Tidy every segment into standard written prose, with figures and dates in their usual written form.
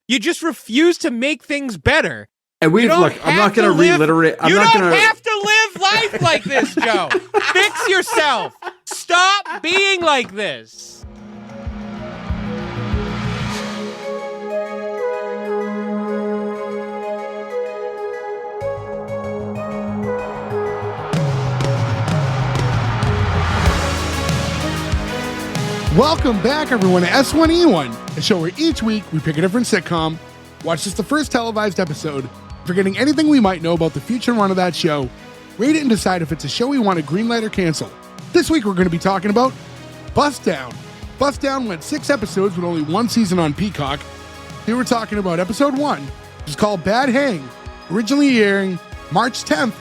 You just refuse to make things better. And I'm not going to reiterate. You don't have to live life like this, Joe. Fix yourself. Stop being like this. Welcome back, everyone, to S1E1, a show where each week we pick a different sitcom, watch just the first televised episode, forgetting anything we might know about the future run of that show, rate it and decide if it's a show we want to greenlight or cancel. This week we're going to be talking about Bust Down. Bust Down went 6 episodes with only 1 season on Peacock. Here we're talking about episode 1, which is called Bad Hang, originally airing March 10th,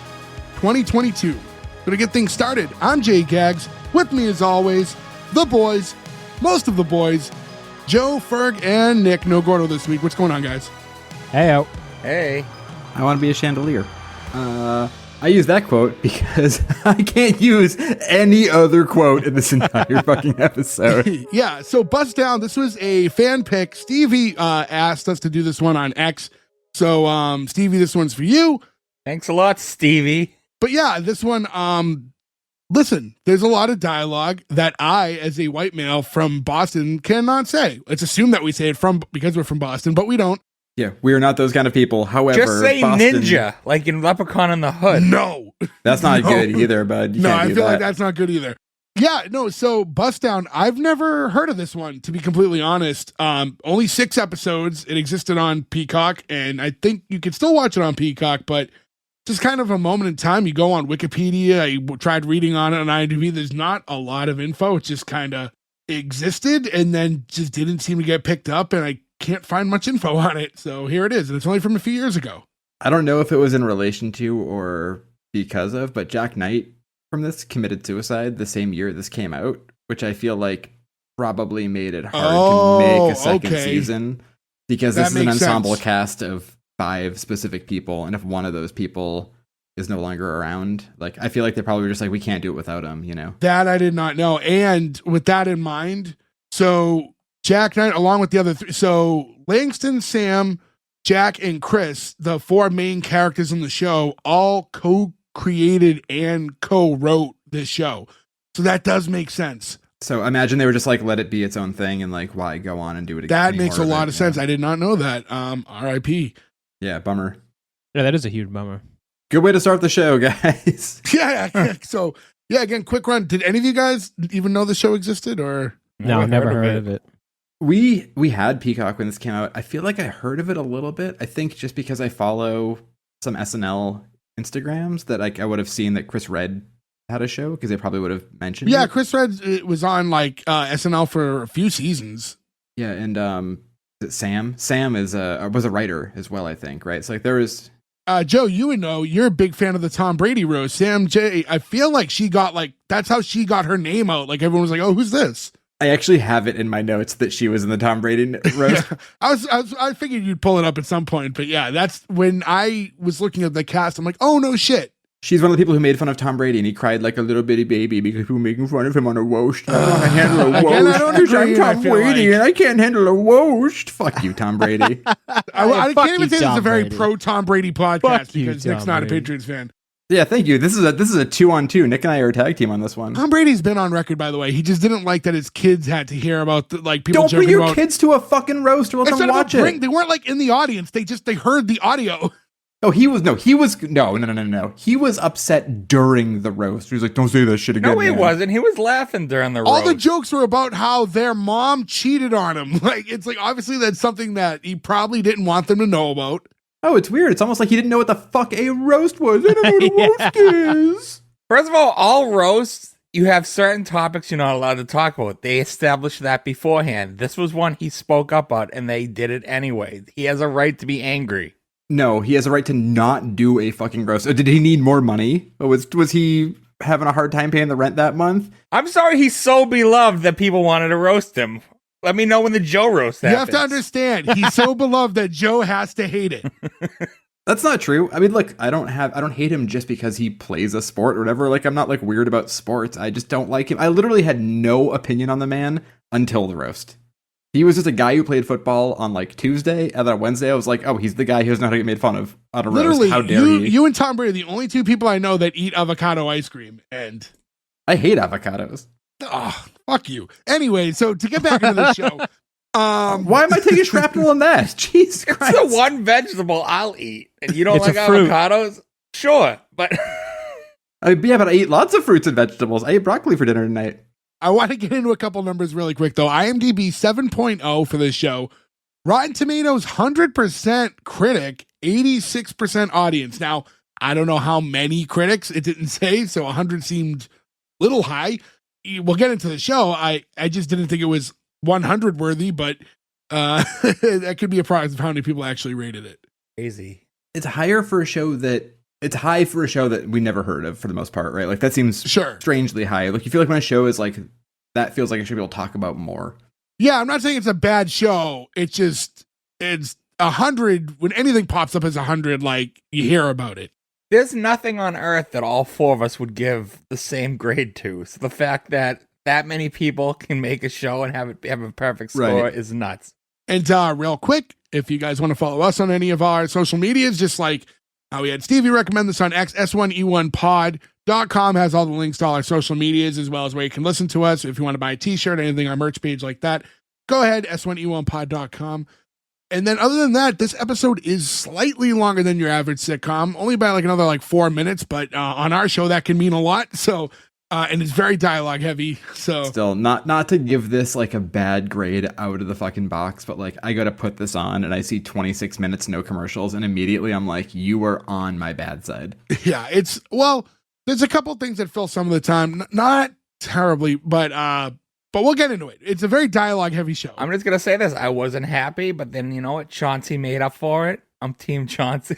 2022. Going to get things started. I'm Jay Gags. With me, as always, the boys. Most of the boys, Joe, Ferg, and Nick. No Gordo this week. What's going on, guys? Hey-o. Hey. I want to be a chandelier. I use that quote because I can't use any other quote in this entire fucking episode. Yeah, so Bust Down, this was a fan pick. Stevie asked us to do this one on X. So, Stevie, this one's for you. Thanks a lot, Stevie. But yeah, this one, listen, there's a lot of dialogue that I, as a white male from Boston, cannot say. Let's assume that we say it because we're from Boston, but we don't. Yeah, we are not those kind of people. However, just say Boston, ninja, like in Leprechaun in the Hood. No. That's not good either, bud. I feel like that's not good either. Yeah, no, so Bust Down, I've never heard of this one, to be completely honest. Only 6 episodes. It existed on Peacock, and I think you can still watch it on Peacock, but just kind of a moment in time. You go on Wikipedia, I tried reading on it on IMDb. There's not a lot of info. It just kind of existed and then just didn't seem to get picked up, and I can't find much info on it. So here it is, and it's only from a few years ago. I don't know if it was in relation to or because of, but Jak Knight from this committed suicide the same year this came out, which I feel like probably made it hard to make a second season because this is an ensemble cast of 5 specific people, and if one of those people is no longer around, like I feel like they probably were just like, we can't do it without him, you know. That I did not know. And with that in mind, so Jak Knight along with the other 3, so Langston, Sam, Jack, and Chris, the 4 main characters in the show, all co-created and co-wrote this show. So that does make sense. So imagine they were just like, let it be its own thing, and like, why go on and do it again? That makes a lot of sense. I did not know that. R.I.P. Yeah, bummer. Yeah, that is a huge bummer. Good way to start the show, guys. Yeah. So, yeah, again, quick run. Did any of you guys even know the show existed, or? No, never heard of it. We had Peacock when this came out. I feel like I heard of it a little bit. I think just because I follow some SNL Instagrams that I would have seen that Chris Redd had a show because they probably would have mentioned it. Chris Redd was on like SNL for a few seasons. Yeah, and Sam was a writer as well, I think, right? So like there was Joe, you would know, you're a big fan of the Tom Brady roast. Sam J, I feel like she got that's how she got her name out. Like everyone was like, oh, who's this? I actually have it in my notes that she was in the Tom Brady roast. I figured you'd pull it up at some point, but yeah, that's when I was looking at the cast. I'm like, oh no shit. She's one of the people who made fun of Tom Brady, and he cried like a little bitty baby because people were making fun of him on a roast. I can't handle a roast. Again, I don't agree. I'm Tom Brady, and I can't handle a roast. Fuck you, Tom Brady. I can't even say this is a very pro Tom Brady podcast because Nick's not a Patriots fan. Yeah, thank you. This is a 2-on-2. Nick and I are a tag team on this one. Tom Brady's been on record, by the way. He just didn't like that his kids had to hear about people. Don't bring your kids to a fucking roast or let them watch it. They weren't like in the audience. They heard the audio. No, he was upset during the roast. He was like, don't say that shit again. No, he wasn't. He was laughing during the roast. All the jokes were about how their mom cheated on him. Like, it's like, obviously that's something that he probably didn't want them to know about. Oh, it's weird. It's almost like he didn't know what the fuck a roast was. I don't know what a roast is. First of all roasts, you have certain topics you're not allowed to talk about. They established that beforehand. This was one he spoke up on, and they did it anyway. He has a right to be angry. No, he has a right to not do a fucking roast. Did he need more money? Was he having a hard time paying the rent that month? I'm sorry he's so beloved that people wanted to roast him. Let me know when the Joe roast happens. You have to understand, he's so beloved that Joe has to hate it. That's not true. I mean, look, I don't hate him just because he plays a sport or whatever. Like, I'm not like weird about sports. I just don't like him. I literally had no opinion on the man until the roast. He was just a guy who played football on like Tuesday, and then on Wednesday I was like, oh, he's the guy who doesn't know how to get made fun of on a Literally, roast. How dare he? you and Tom Brady are the only two people I know that eat avocado ice cream, and I hate avocados. oh, fuck you. Anyway, so to get back into the show, Why am I taking shrapnel on that? Jesus Christ. It's the one vegetable I'll eat, and you don't It's like a fruit. avocados? Sure, but Yeah, but I eat lots of fruits and vegetables. I ate broccoli for dinner tonight. I want to get into a couple numbers really quick, though. IMDb 7.0 for this show. Rotten Tomatoes 100% critic, 86% audience. Now, I don't know how many critics, it didn't say, so 100 seemed a little high. We'll get into the show. I just didn't think it was 100 worthy, but that could be a prize of how many people actually rated it. crazy. It's higher for a show that it's high for a show that we never heard of for the most part, right? Like that seems Sure. strangely high. Like you feel like when a show is like that feels like it should be able to talk about more. Yeah, I'm not saying it's a bad show. It's 100. When anything pops up as 100, like you hear about it. There's nothing on earth that all four of us would give the same grade to. So the fact that many people can make a show and have a perfect score Right. is nuts. And real quick, if you guys want to follow us on any of our social medias, just like how we had Stevie recommend this on S1E1pod.com has all the links to all our social medias, as well as where you can listen to us. If you want to buy a t-shirt, anything, our merch page like that, go ahead, S1E1pod.com. And then other than that, this episode is slightly longer than your average sitcom, only by like another like 4 minutes, but on our show, that can mean a lot. So, and it's very dialogue heavy. So Still, not to give this like a bad grade out of the fucking box, but like I gotta put this on and I see 26 minutes, no commercials, and immediately I'm like, you are on my bad side. yeah, there's a couple things that fill some of the time, not terribly, but we'll get into it. It's a very dialogue heavy show. I'm just going to say this. I wasn't happy, but then you know what? Chauncey made up for it. I'm Team Chauncey.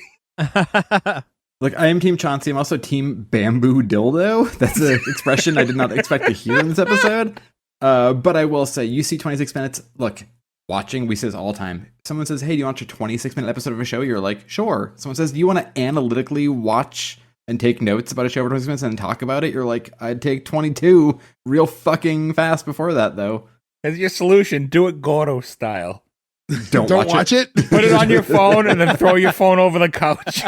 Look, I am Team Chauncey. I'm also Team Bamboo Dildo. That's an expression I did not expect to hear in this episode. But I will say, you see 26 minutes. Look, watching, we say this all the time. Someone says, hey, do you want your 26-minute episode of a show? You're like, sure. Someone says, do you want to analytically watch and take notes about a show for 26 minutes and talk about it? You're like, I'd take 22 real fucking fast before that, though. As your solution, do it Gordo style. Don't watch it. Put it on your phone and then throw your phone over the couch.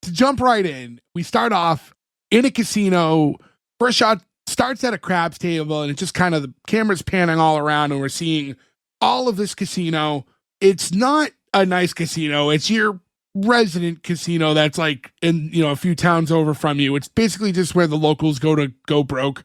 To jump right in, we start off in a casino. First shot starts at a craps table, and it's just kind of the camera's panning all around, and we're seeing all of this casino. It's not a nice casino. It's your resident casino that's like in a few towns over from you. It's basically just where the locals go to go broke.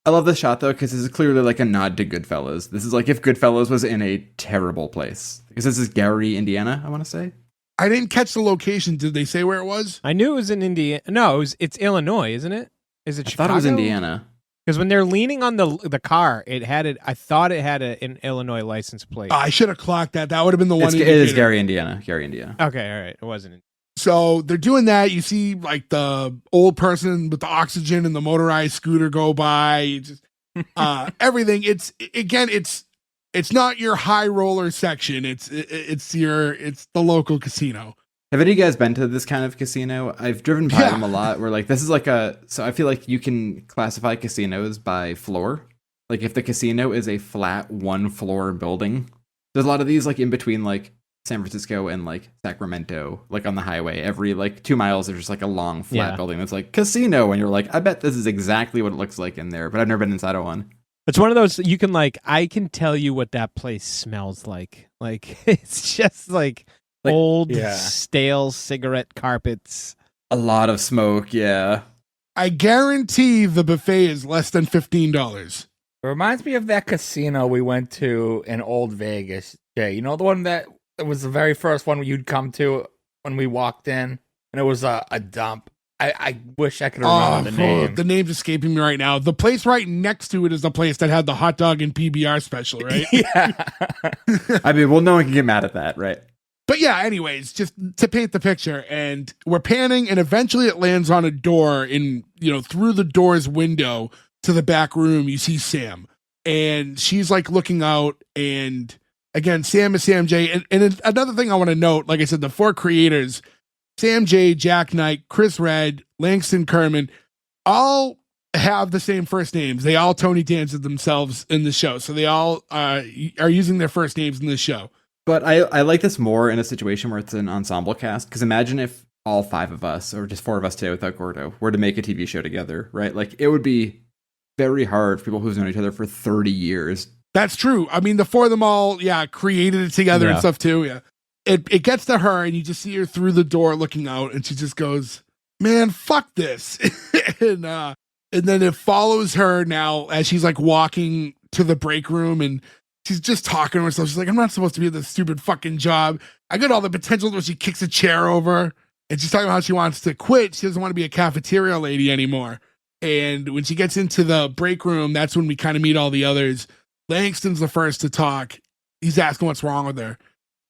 I love this shot, though, because this is clearly like a nod to Goodfellas. This is like if Goodfellas was in a terrible place. Because this is Gary, Indiana, I want to say. I didn't catch the location. Did they say where it was? I knew it was in Indiana. No, it's Illinois, isn't it? Is it I Chicago? thought it was Indiana. Because when they're leaning on the car, it had it. I thought it had an Illinois license plate. I should have clocked that. That would have been the one. It is Gary, Indiana. Gary, Indiana. Okay, all right, it wasn't. So they're doing that. You see like the old person with the oxygen and the motorized scooter go by. Just, everything. It's not your high roller section. It's the local casino. Have any of you guys been to this kind of casino? I've driven by them a lot. Where like this is like so I feel like you can classify casinos by floor. Like if the casino is a flat 1-floor building, there's a lot of these like in between like San Francisco and like Sacramento, like on the highway. Every like 2 miles, there's just like a long flat building that's like casino, and you're like, I bet this is exactly what it looks like in there, but I've never been inside of one. It's one of those you can like. I can tell you what that place smells like. Like it's just like old, stale cigarette carpets. A lot of smoke, yeah. I guarantee the buffet is less than $15. It reminds me of that casino we went to in Old Vegas. Jay, you know the one that was the very first one you'd come to when we walked in, and it was a dump. I wish I could remember the name. The name's escaping me right now. The place right next to it is the place that had the hot dog and PBR special, right? Yeah. I mean, well, no one can get mad at that, right? But yeah, anyways, just to paint the picture, and we're panning, and eventually it lands on a door in, through the door's window to the back room, you see Sam. And she's like looking out, and again, Sam is Sam J. And another thing I want to note, like I said, the 4 creators, Sam J, Jak Knight, Chris Red, Langston Kerman, all have the same first names. They all Tony Danza themselves in the show. So they all are using their first names in this show. But I like this more in a situation where it's an ensemble cast. Because imagine if all 5 of us, or just 4 of us today without Gordo, were to make a TV show together, right? Like, it would be very hard for people who've known each other for 30 years. That's true. I mean, the 4 of them all, created it together and stuff too. Yeah. It gets to her and you just see her through the door looking out and she just goes, man, fuck this. And then it follows her now as she's like walking to the break room and she's just talking to herself. She's like, I'm not supposed to be at this stupid fucking job. I got all the potential where she kicks a chair over and she's talking about how she wants to quit. She doesn't want to be a cafeteria lady anymore. And when she gets into the break room, that's when we kind of meet all the others. Langston's the first to talk. He's asking what's wrong with her.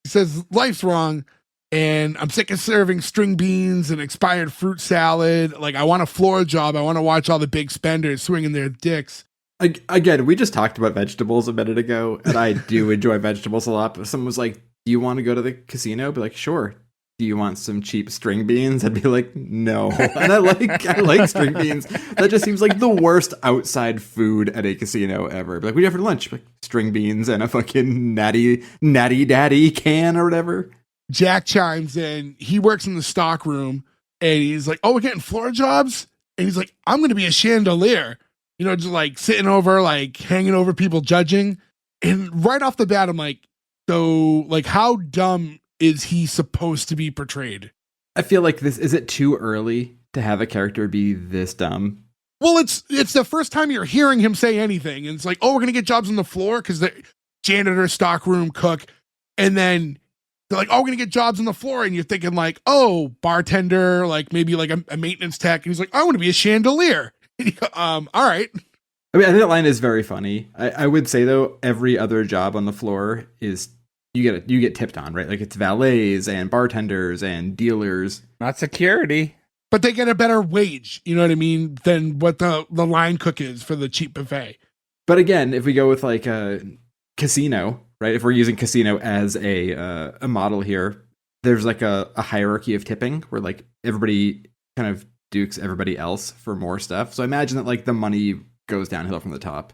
He says, life's wrong. And I'm sick of serving string beans and expired fruit salad. Like, I want a floor job. I want to watch all the big spenders swinging their dicks. Again, we just talked about vegetables a minute ago, and I do enjoy vegetables a lot. But if someone was like, do you want to go to the casino? I'd be like, sure. Do you want some cheap string beans? I'd be like, no. And I like string beans. That just seems like the worst outside food at a casino ever. Like, what do you have for lunch? Like, string beans and a fucking natty daddy can or whatever. Jak chimes in. He works in the stock room and he's like, oh, we're getting floor jobs? And he's like, I'm going to be a chandelier. You know, just like sitting over, like hanging over people judging. And right off the bat, I'm like, so like how dumb is he supposed to be portrayed? I feel like is it too early to have a character be this dumb? Well, it's the first time you're hearing him say anything. And it's like, oh, we're going to get jobs on the floor because the janitor, stockroom, cook. And then they're like, oh, we're going to get jobs on the floor. And you're thinking like, oh, bartender, like maybe like a maintenance tech. And he's like, I want to be a chandelier. All right. I mean, I think that line is very funny. I would say, though, every other job on the floor is you get tipped on, right? Like, it's valets and bartenders and dealers. Not security. But they get a better wage, you know what I mean, than what the line cook is for the cheap buffet. But again, if we go with like a casino, right? If we're using casino as a model here, there's like a hierarchy of tipping where like everybody kind of dukes everybody else for more stuff. So I imagine that like the money goes downhill from the top.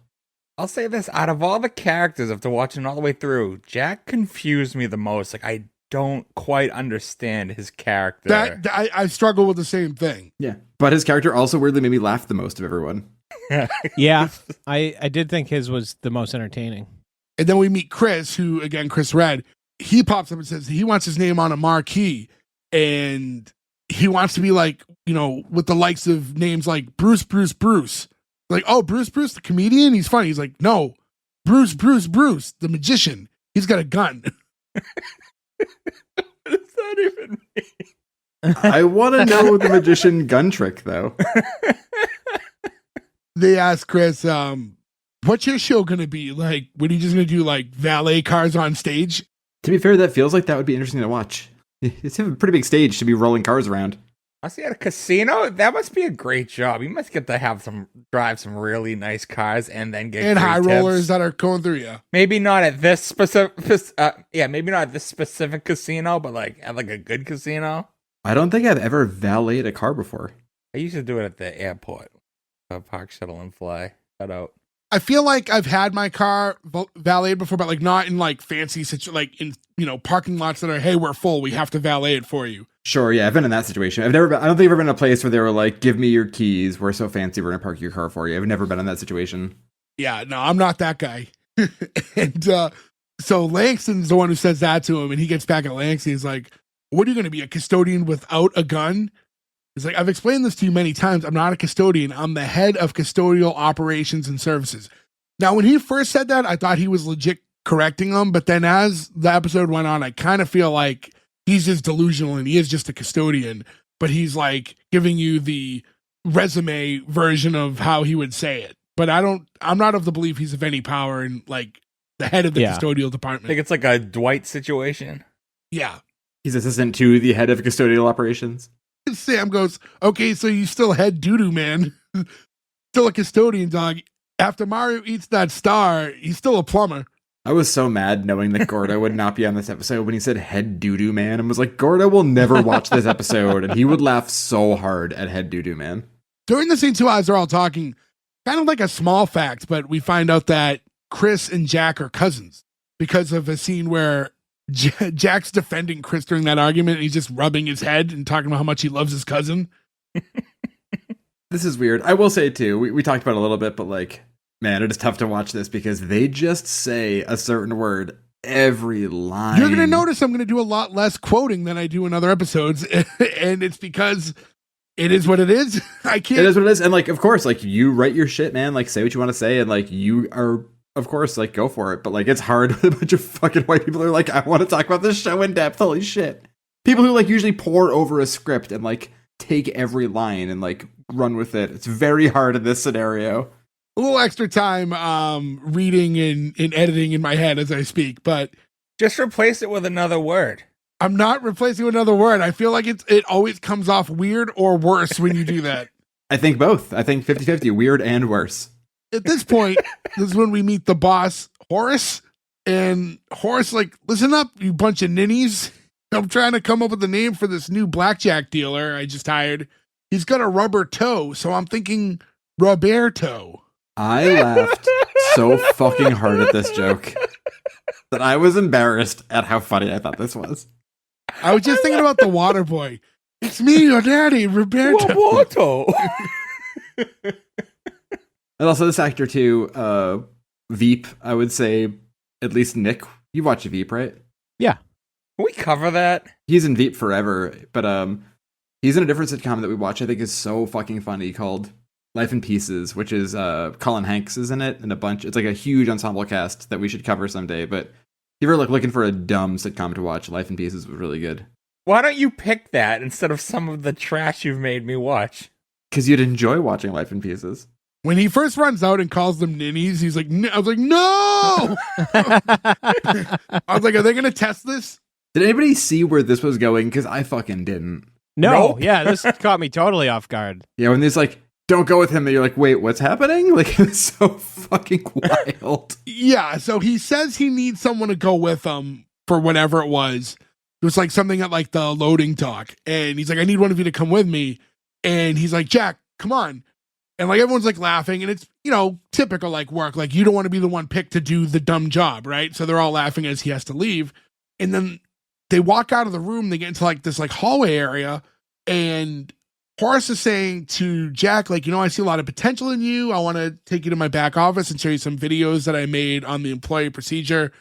I'll say this, out of all the characters after watching all the way through, Jak confused me the most. Like, I don't quite understand his character. I struggle with the same thing. Yeah. But his character also weirdly made me laugh the most of everyone. Yeah. I did think his was the most entertaining. And then we meet Chris, who, again, Chris Red, he pops up and says he wants his name on a marquee. And he wants to be like, you know, with the likes of names like Bruce. Like, oh, Bruce, the comedian? He's funny. He's like, no, Bruce, the magician. He's got a gun. What does that even mean? I want to know the magician gun trick, though. They asked Chris, what's your show going to be? Like, what are you just going to do, like, valet cars on stage? To be fair, that feels like that would be interesting to watch. It's a pretty big stage to be rolling cars around. Honestly, at a casino, that must be a great job. You must get to drive some really nice cars and then get high tips. Rollers that are going through you. Maybe not at this specific, maybe not at this specific casino, but like at like a good casino. I don't think I've ever valeted a car before. I used to do it at the airport, park shuttle and fly. Shout out. I feel like I've had my car valeted before, but like not in like fancy like in, you know, parking lots that are, hey, we're full, we have to valet it for you. Sure, yeah, I've been in that situation. I don't think I've ever been in a place where they were like, give me your keys, we're so fancy, we're gonna park your car for you. I've never been in that situation. Yeah, no, I'm not that guy. And so Langston's the one who says that to him, and he gets back at Langston. He's like, what are you gonna be, a custodian without a gun? He's like, I've explained this to you many times. I'm not a custodian. I'm the head of custodial operations and services. Now, when he first said that, I thought he was legit correcting him. But then as the episode went on, I kind of feel like he's just delusional and he is just a custodian. But he's like giving you the resume version of how he would say it. But I'm not of the belief he's of any power and like the head of the custodial department. I think it's like a Dwight situation. Yeah. He's assistant to the head of custodial operations. Sam goes, okay, so you still head doo-doo man. Still a custodian, dog. After Mario eats that star, he's still a plumber. I was so mad knowing that Gordo would not be on this episode when he said head doo-doo man and was like, Gordo will never watch this episode, and he would laugh so hard at head doo-doo man. During the scene, too, as they're all talking, kind of like a small fact, but we find out that Chris and Jack are cousins because of a scene where Jack's defending Chris during that argument, and he's just rubbing his head and talking about how much he loves his cousin. This is weird. I will say, too, we talked about it a little bit, but like, man, it is tough to watch this because they just say a certain word every line. You're going to notice I'm going to do a lot less quoting than I do in other episodes, and it's because it is what it is. I can't. It is what it is. And like, of course, like you write your shit, man. Like, say what you want to say, and like you are, of course, like go for it. But like, it's hard with a bunch of fucking white people who are like, I want to talk about this show in depth. Holy shit. People who like usually pour over a script and like take every line and like run with it. It's very hard in this scenario. A little extra time reading and editing in my head as I speak, but just replace it with another word. I'm not replacing with another word. I feel like it always comes off weird or worse when you do that. I think both. I think 50-50, weird and worse. At this point, this is when we meet the boss, Horace. And Horace, like, listen up, you bunch of ninnies. I'm trying to come up with a name for this new blackjack dealer I just hired. He's got a rubber toe, so I'm thinking Roberto. I laughed so fucking hard at this joke that I was embarrassed at how funny I thought this was. I was just thinking about the water boy. It's me, your daddy, Roberto. And also this actor too, Veep, I would say, at least Nick, you watch Veep, right? Yeah. Can we cover that? He's in Veep forever, but he's in a different sitcom that we watch I think is so fucking funny called Life in Pieces, which is Colin Hanks is in it and a bunch. It's like a huge ensemble cast that we should cover someday, but if you're like looking for a dumb sitcom to watch, Life in Pieces was really good. Why don't you pick that instead of some of the trash you've made me watch? Because you'd enjoy watching Life in Pieces. When he first runs out and calls them ninnies, he's like, I was like, no! I was like, are they going to test this? Did anybody see where this was going? Because I fucking didn't. No, Nope. yeah, this caught me totally off guard. Yeah, when there's like, don't go with him, and you're like, wait, what's happening? Like, it's so fucking wild. Yeah, so he says he needs someone to go with him for whatever it was. It was like something at like the loading dock. And he's like, I need one of you to come with me. And he's like, Jack, come on. And like everyone's like laughing, and it's, you know, typical like work. Like you don't want to be the one picked to do the dumb job, right? So they're all laughing as he has to leave. And then they walk out of the room, they get into like this like hallway area, and Horace is saying to Jack, like, you know, I see a lot of potential in you. I want to take you to my back office and show you some videos that I made on the employee procedure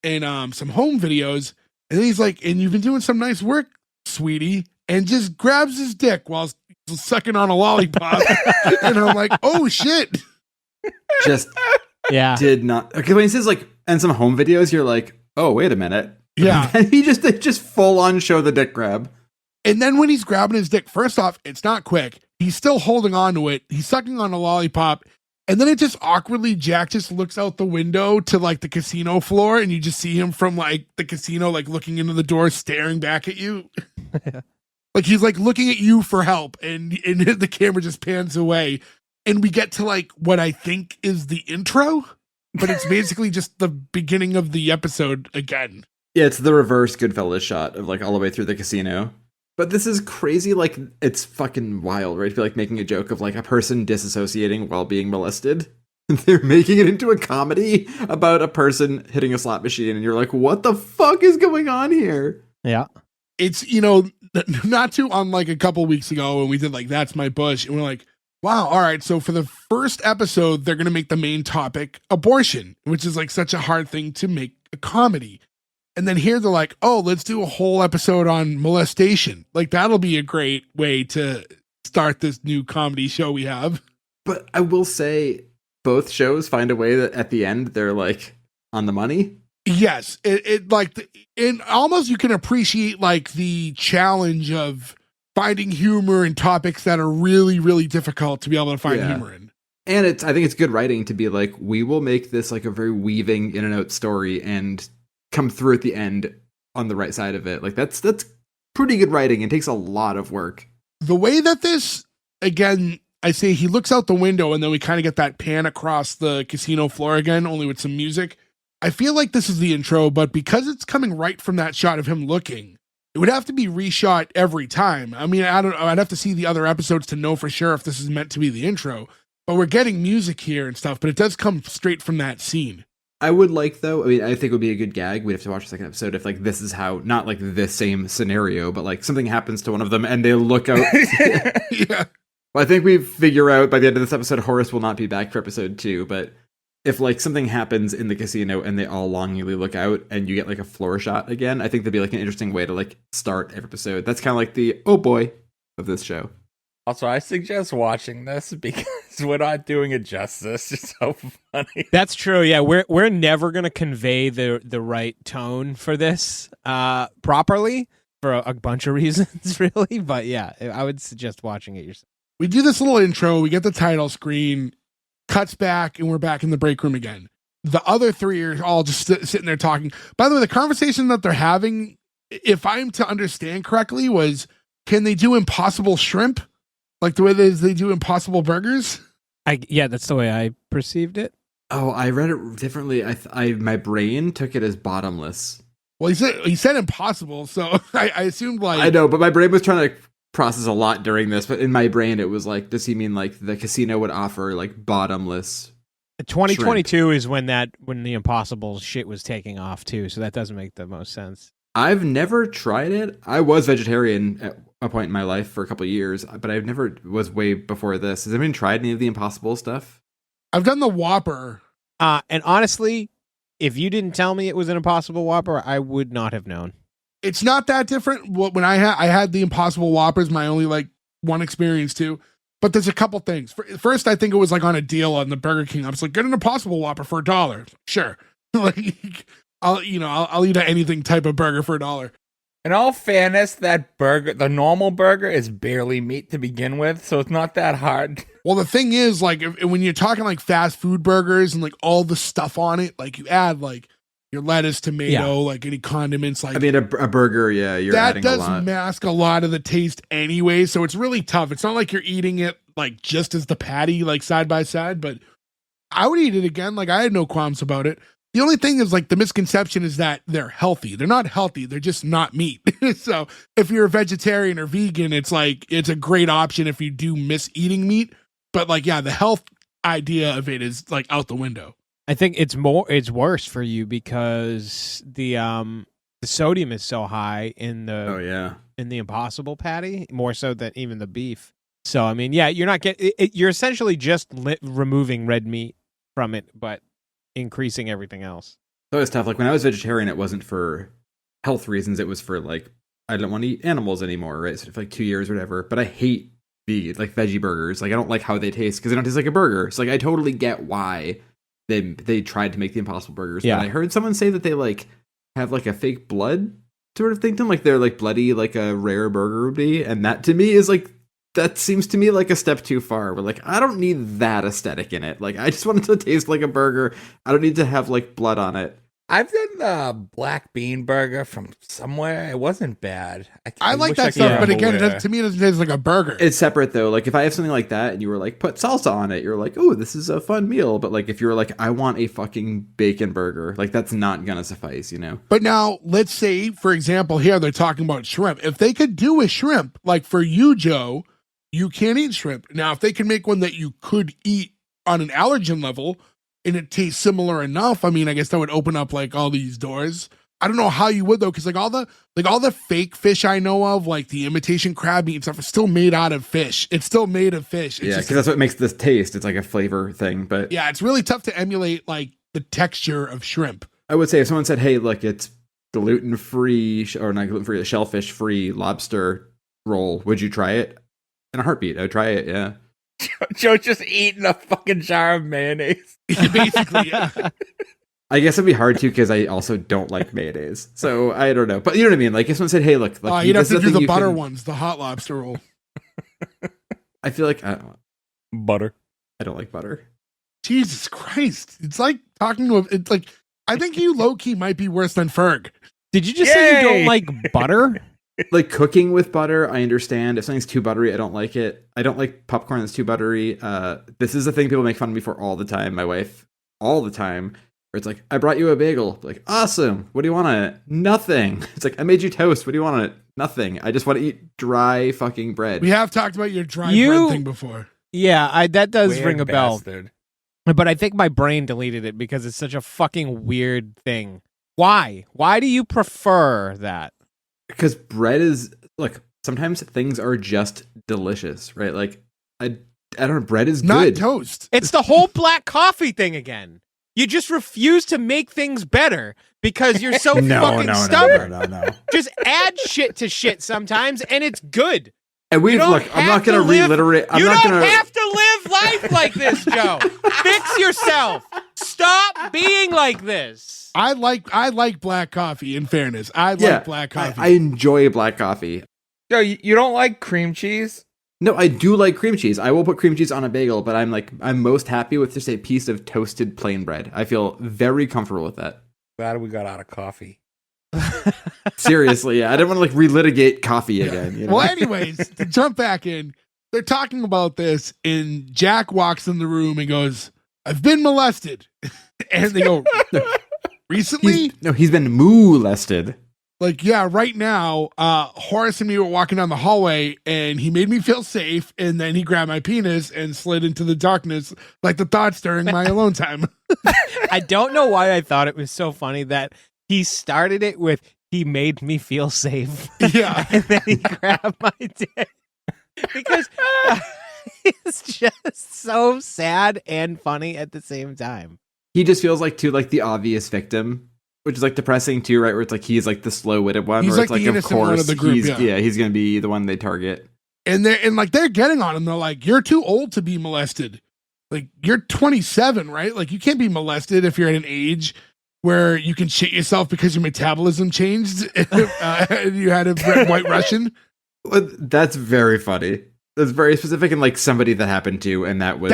and some home videos. And then he's like, and you've been doing some nice work, sweetie, and just grabs his dick while sucking on a lollipop. And I'm like, oh shit. Just did not. Okay, when he says like, and some home videos, you're like, oh, wait a minute. Yeah. And they just full on show the dick grab. And then when he's grabbing his dick, first off, it's not quick. He's still holding on to it. He's sucking on a lollipop. And then it just awkwardly, Jack just looks out the window to like the casino floor, and you just see him from like the casino, like looking into the door, staring back at you. Like he's like looking at you for help, and the camera just pans away. And we get to like what I think is the intro, but it's basically just the beginning of the episode again. Yeah, it's the reverse Goodfellas shot of like all the way through the casino. But this is crazy, like, it's fucking wild, right? To be like making a joke of like a person disassociating while being molested. They're making it into a comedy about a person hitting a slot machine, and you're like, what the fuck is going on here? Yeah. It's, you know, not too unlike a couple weeks ago when we did like That's My Bush, and we're like, wow, all right, so for the first episode, they're going to make the main topic abortion, which is like such a hard thing to make a comedy. And then here they're like, oh, let's do a whole episode on molestation. Like, that'll be a great way to start this new comedy show we have. But I will say, both shows find a way that at the end, they're like on the money. Yes. It like, and almost you can appreciate like the challenge of finding humor in topics that are really, really difficult to be able to find humor in. And I think it's good writing to be like, we will make this like a very weaving in and out story and come through at the end on the right side of it. Like that's pretty good writing and takes a lot of work. The way that this, again, I say he looks out the window and then we kind of get that pan across the casino floor again, only with some music. I feel like this is the intro, but because it's coming right from that shot of him looking, it would have to be reshot every time. I mean, I don't know. I'd have to see the other episodes to know for sure if this is meant to be the intro. But we're getting music here and stuff, but it does come straight from that scene. I would like, though, I mean, I think it would be a good gag. We'd have to watch the second episode if, like, this is how, not like the same scenario, but like something happens to one of them and they look out. Yeah. Well, I think we figure out by the end of this episode, Horace will not be back for episode 2, but if like something happens in the casino and they all longingly look out and you get like a floor shot again, I think that'd be like an interesting way to like start every episode. That's kind of like the oh boy of this show. Also, I suggest watching this because we're not doing it justice. It's so funny. That's true. Yeah, we're never gonna convey the right tone for this properly for a bunch of reasons, really. But yeah, I would suggest watching it yourself. We do this little intro. We get the title screen, cuts back, and we're back in the break room again. The other three are all just sitting there talking. By the way, the conversation that they're having, if I'm to understand correctly, was can they do impossible shrimp? Like the way they do impossible burgers? Yeah, that's the way I perceived it. Oh, I read it differently. My brain took it as bottomless. Well, he said impossible, so I assumed like I know, but my brain was trying to process a lot during this. But in my brain, it was like, does he mean like the casino would offer like bottomless? 2022 shrimp? is when the impossible shit was taking off too, so that doesn't make the most sense. I've never tried it. I was vegetarian at a point in my life for a couple of years, but I've never was way before this. Has anyone tried any of the impossible stuff? I've done the Whopper. And honestly, if you didn't tell me it was an impossible Whopper, I would not have known. It's not that different. When I had the Impossible Whoppers, my only like one experience too. But there's a couple things. First, I think it was like on a deal on the Burger King. I was like, get an Impossible Whopper for $1. Sure. Like I'll eat anything type of burger for $1. In all fairness, that burger, the normal burger, is barely meat to begin with, so it's not that hard. Well, the thing is, like, when you're talking like fast food burgers and like all the stuff on it, like you add like your lettuce, tomato, like any condiments, like I mean, a burger, yeah, you're that adding a lot. does mask a lot of the taste anyway, so it's really tough. It's not like you're eating it like just as the patty, like side by side, but I would eat it again. Like I had no qualms about it. The only thing is like the misconception is that they're healthy. They're not healthy. They're just not meat. So if you're a vegetarian or vegan, it's like, it's a great option if you do miss eating meat. But like, yeah, the health idea of it is like out the window. I think it's worse for you because the sodium is so high in the in the Impossible patty, more so than even the beef. So I mean, yeah, you're not you're essentially just removing red meat from it, but increasing everything else. So it's tough. Like when I was vegetarian, it wasn't for health reasons. It was for like, I don't want to eat animals anymore, right? So for like 2 years or whatever. But I hate veggie burgers. Like I don't like how they taste because they don't taste like a burger. So like I totally get why they tried to make the Impossible Burgers. Yeah. But I heard someone say that they like have like a fake blood sort of thing to them. Like they're like bloody like a rare burger would be. And that to me is like, that seems to me like a step too far. We're like, I don't need that aesthetic in it. Like, I just want it to taste like a burger. I don't need to have like blood on it. I've done the black bean burger from somewhere. It wasn't bad. I like that stuff, but again, to me, it doesn't taste like a burger. It's separate though. Like if I have something like that and you were like, put salsa on it, you're like, oh, this is a fun meal. But like if you were like, I want a fucking bacon burger, like that's not gonna suffice, you know? But now let's say, for example, here they're talking about shrimp. If they could do a shrimp, like for you, Joe, you can't eat shrimp. Now, if they can make one that you could eat on an allergen level and it tastes similar enough, I mean, I guess that would open up like all these doors. I don't know how you would though, because like all the fake fish I know of, like the imitation crab meat and stuff, is still made out of fish. It's still made of fish. It's because that's what makes this taste. It's like a flavor thing, but yeah, it's really tough to emulate like the texture of shrimp. I would say if someone said, "Hey, look, it's gluten-free or not gluten-free, a shellfish-free lobster roll," would you try it? In a heartbeat, I would try it. Yeah. Joe's just eating a fucking jar of mayonnaise. Basically, yeah. I guess it'd be hard to because I also don't like mayonnaise. So I don't know. But you know what I mean? Like if someone said, hey, look. Like, you'd have to do the butter ones, the hot lobster roll. I feel like butter. I don't like butter. Jesus Christ. It's like talking to it's like, I think you low-key might be worse than Ferg. Did you just say you don't like butter? Like cooking with butter, I understand. If something's too buttery, I don't like it. I don't like popcorn that's too buttery. This is a thing people make fun of me for all the time. My wife, all the time. Where it's like, I brought you a bagel. Like, awesome. What do you want on it? Nothing. It's like, I made you toast. What do you want on it? Nothing. I just want to eat dry fucking bread. We have talked about your dry bread thing before. Yeah, that does Weird ring a bastard. bell. But I think my brain deleted it because it's such a fucking weird thing. Why? Why do you prefer that? Because bread is, like, sometimes things are just delicious, right? Like, I don't know, bread is Not good. toast. It's the whole black coffee thing again. You just refuse to make things better because you're so fucking stubborn. No. Just add shit to shit sometimes, and it's good. And I'm not going to reiterate. You don't have to live life like this, Joe. Fix yourself. Stop being like this. I like black coffee, in fairness. I like black coffee. I enjoy black coffee. Yo, you don't like cream cheese? No, I do like cream cheese. I will put cream cheese on a bagel, but I'm most happy with just a piece of toasted plain bread. I feel very comfortable with that. Glad we got out of coffee. Seriously, yeah. I didn't want to relitigate coffee again. You know? Well, anyways, to jump back in, they're talking about this, and Jak walks in the room and goes, I've been molested. And they go, recently? He's been molested. Like, yeah, right now, Horace and me were walking down the hallway, and he made me feel safe, and then he grabbed my penis and slid into the darkness like the thoughts during my alone time. I don't know why I thought it was so funny that he started it with, he made me feel safe. Yeah. And then he grabbed my dick. Because it's just so sad and funny at the same time. He just feels like, too, like the obvious victim. Which is like depressing too, right? Where it's like he's like the slow-witted one. He's where like it's like the innocent one of the group. He's gonna be the one they target. And they're getting on him. They're like, "You're too old to be molested. Like, you're 27, right? Like, you can't be molested if you're at an age where you can shit yourself because your metabolism changed and you had a White Russian." Well, that's very funny. That's very specific and like somebody that happened to, and that was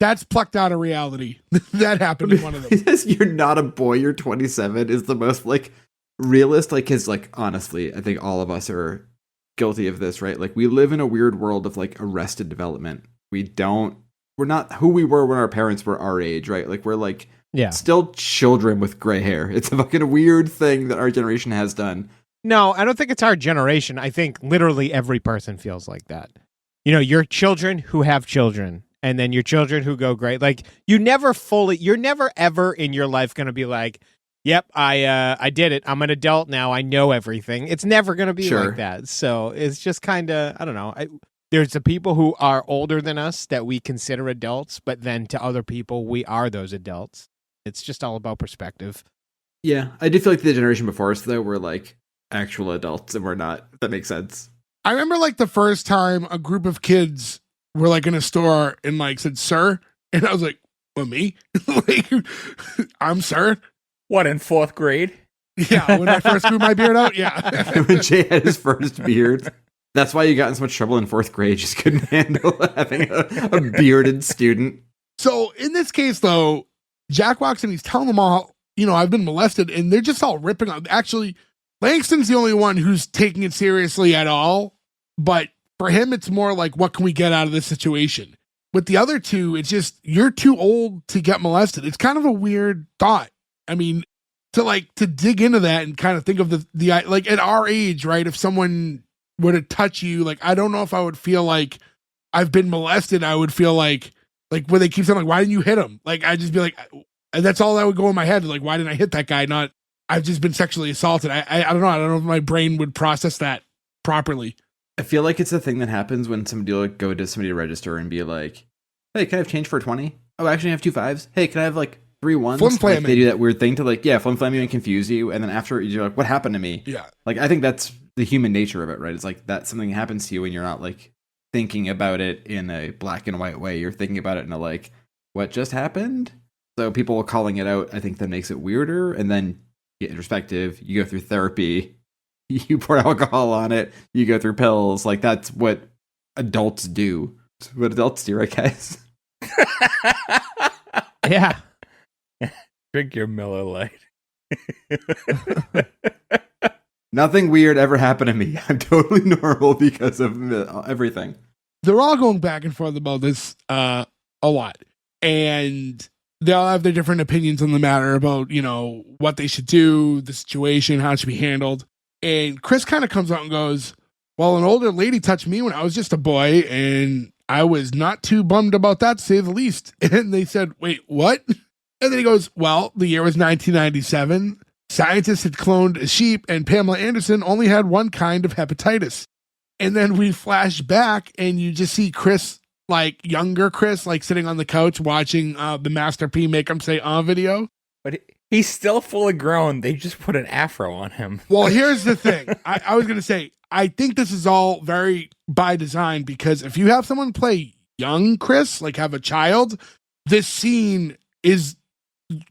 that's plucked out of reality. That happened to one of them. You're not a boy, you're 27 is the most like realist, like, cause like honestly, I think all of us are guilty of this, right? Like we live in a weird world of like arrested development. We're not who we were when our parents were our age, right? Like we're like still children with gray hair. It's a fucking weird thing that our generation has done. No, I don't think it's our generation. I think literally every person feels like that. You know, your children who have children. And then your children who go great. Like you're never ever in your life going to be like, yep, I did it. I'm an adult now. I know everything. It's never going to be like that. So it's just kind of, I don't know. There's the people who are older than us that we consider adults, but then to other people, we are those adults. It's just all about perspective. Yeah. I do feel like the generation before us though, were like actual adults and we're not, if that makes sense. I remember like the first time a group of kids were like in a store and like said, "Sir," and I was like, "Well, me? Like, I'm sir." What, in 4th grade? Yeah, when I first grew my beard out. Yeah, when Jay had his first beard. That's why you got in so much trouble in 4th grade. Just couldn't handle having a bearded student. So in this case, though, Jak walks in. He's telling them all, I've been molested, and they're just all ripping on. Actually, Langston's the only one who's taking it seriously at all, but for him, it's more like, what can we get out of this situation? With the other two, it's just, you're too old to get molested. It's kind of a weird thought. I mean, to dig into that and kind of think of the like at our age, right? If someone were to touch you, like, I don't know if I would feel like I've been molested. I would feel like where they keep saying, like, why didn't you hit him? Like, I'd just be like, that's all that would go in my head. Like, why didn't I hit that guy? Not, I've just been sexually assaulted. I don't know. I don't know if my brain would process that properly. I feel like it's the thing that happens when somebody will go to somebody to register and be like, "Hey, can I have change for a 20? Oh, actually I have 2 5s. Hey, can I have like 3 1s?" Like, they do that weird thing to like, flim-flam you and confuse you. And then after you're like, what happened to me? Yeah. Like, I think that's the human nature of it, right? It's like that something happens to you and you're not like thinking about it in a black and white way. You're thinking about it in a like, what just happened? So people calling it out, I think that makes it weirder. And then you get introspective, you go through therapy. You pour alcohol on it, you go through pills. Like, that's what adults do. It's what adults do, right, guys? Yeah. Drink your Miller Lite. Nothing weird ever happened to me. I'm totally normal because of everything. They're all going back and forth about this a lot. And they all have their different opinions on the matter about, what they should do, the situation, how it should be handled. And Chris kind of comes out and goes, well, an older lady touched me when I was just a boy, and I was not too bummed about that, to say the least. And they said, wait, what? And then he goes, well, the year was 1997. Scientists had cloned a sheep, and Pamela Anderson only had one kind of hepatitis. And then we flash back, and you just see Chris, like younger Chris, like sitting on the couch watching the Master P make him say video. But he's still fully grown. They just put an afro on him. Well, here's the thing. I was going to say, I think this is all very by design, because if you have someone play young Chris, like have a child, this scene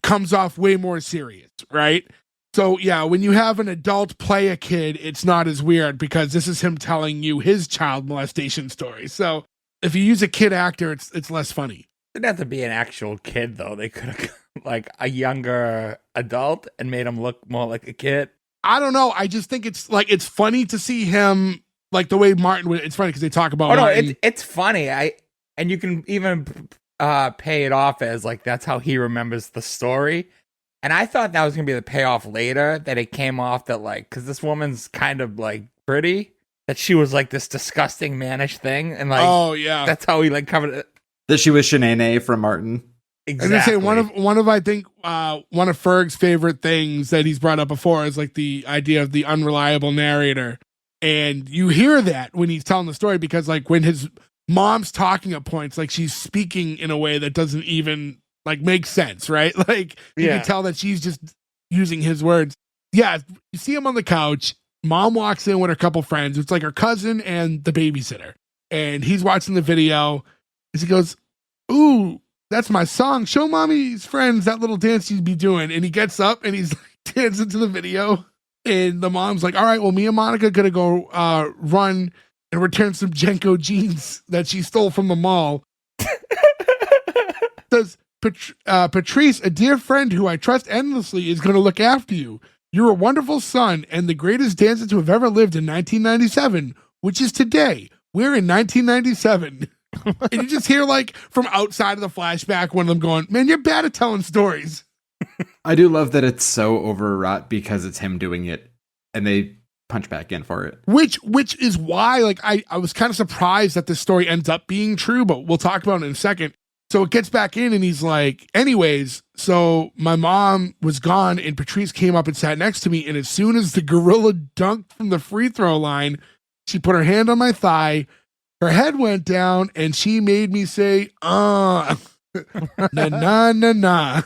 comes off way more serious, right? So yeah, when you have an adult play a kid, it's not as weird because this is him telling you his child molestation story. So if you use a kid actor, it's less funny. It didn't have to be an actual kid though. They could have like a younger adult and made him look more like a kid. I don't know. I just think it's funny to see him like the way Martin would. It's funny because they talk about. Oh no, it's funny. And you can even pay it off as like that's how he remembers the story. And I thought that was gonna be the payoff later, that it came off that like because this woman's kind of like pretty, that she was like this disgusting mannish thing, and like oh yeah, that's how he like covered it. That she was Shanae from Martin. Exactly. I was gonna say one of I think one of Ferg's favorite things that he's brought up before is like the idea of the unreliable narrator, and you hear that when he's telling the story because like when his mom's talking at points, like she's speaking in a way that doesn't even like make sense, right? Like you can tell that she's just using his words. Yeah, you see him on the couch. Mom walks in with a couple friends. It's like her cousin and the babysitter, and he's watching the video. And she goes, "Ooh, that's my song. Show mommy's friends that little dance you'd be doing." And he gets up and he's like, dancing to the video. And the mom's like, "All right, well, me and Monica gonna go run and return some Jenko jeans that she stole from the mall." Says Patrice, a dear friend who I trust endlessly, is gonna look after you. You're a wonderful son and the greatest dancer to have ever lived in 1997, which is today. We're in 1997. And you just hear like from outside of the flashback one of them going, "Man, you're bad at telling stories." I do love that it's so overwrought because it's him doing it and they punch back in for it. Which is why like I was kind of surprised that this story ends up being true, but we'll talk about it in a second. So it gets back in and he's like, anyways, so my mom was gone and Patrice came up and sat next to me, and as soon as the gorilla dunked from the free throw line, she put her hand on my thigh, her head went down, and she made me say, na na na na.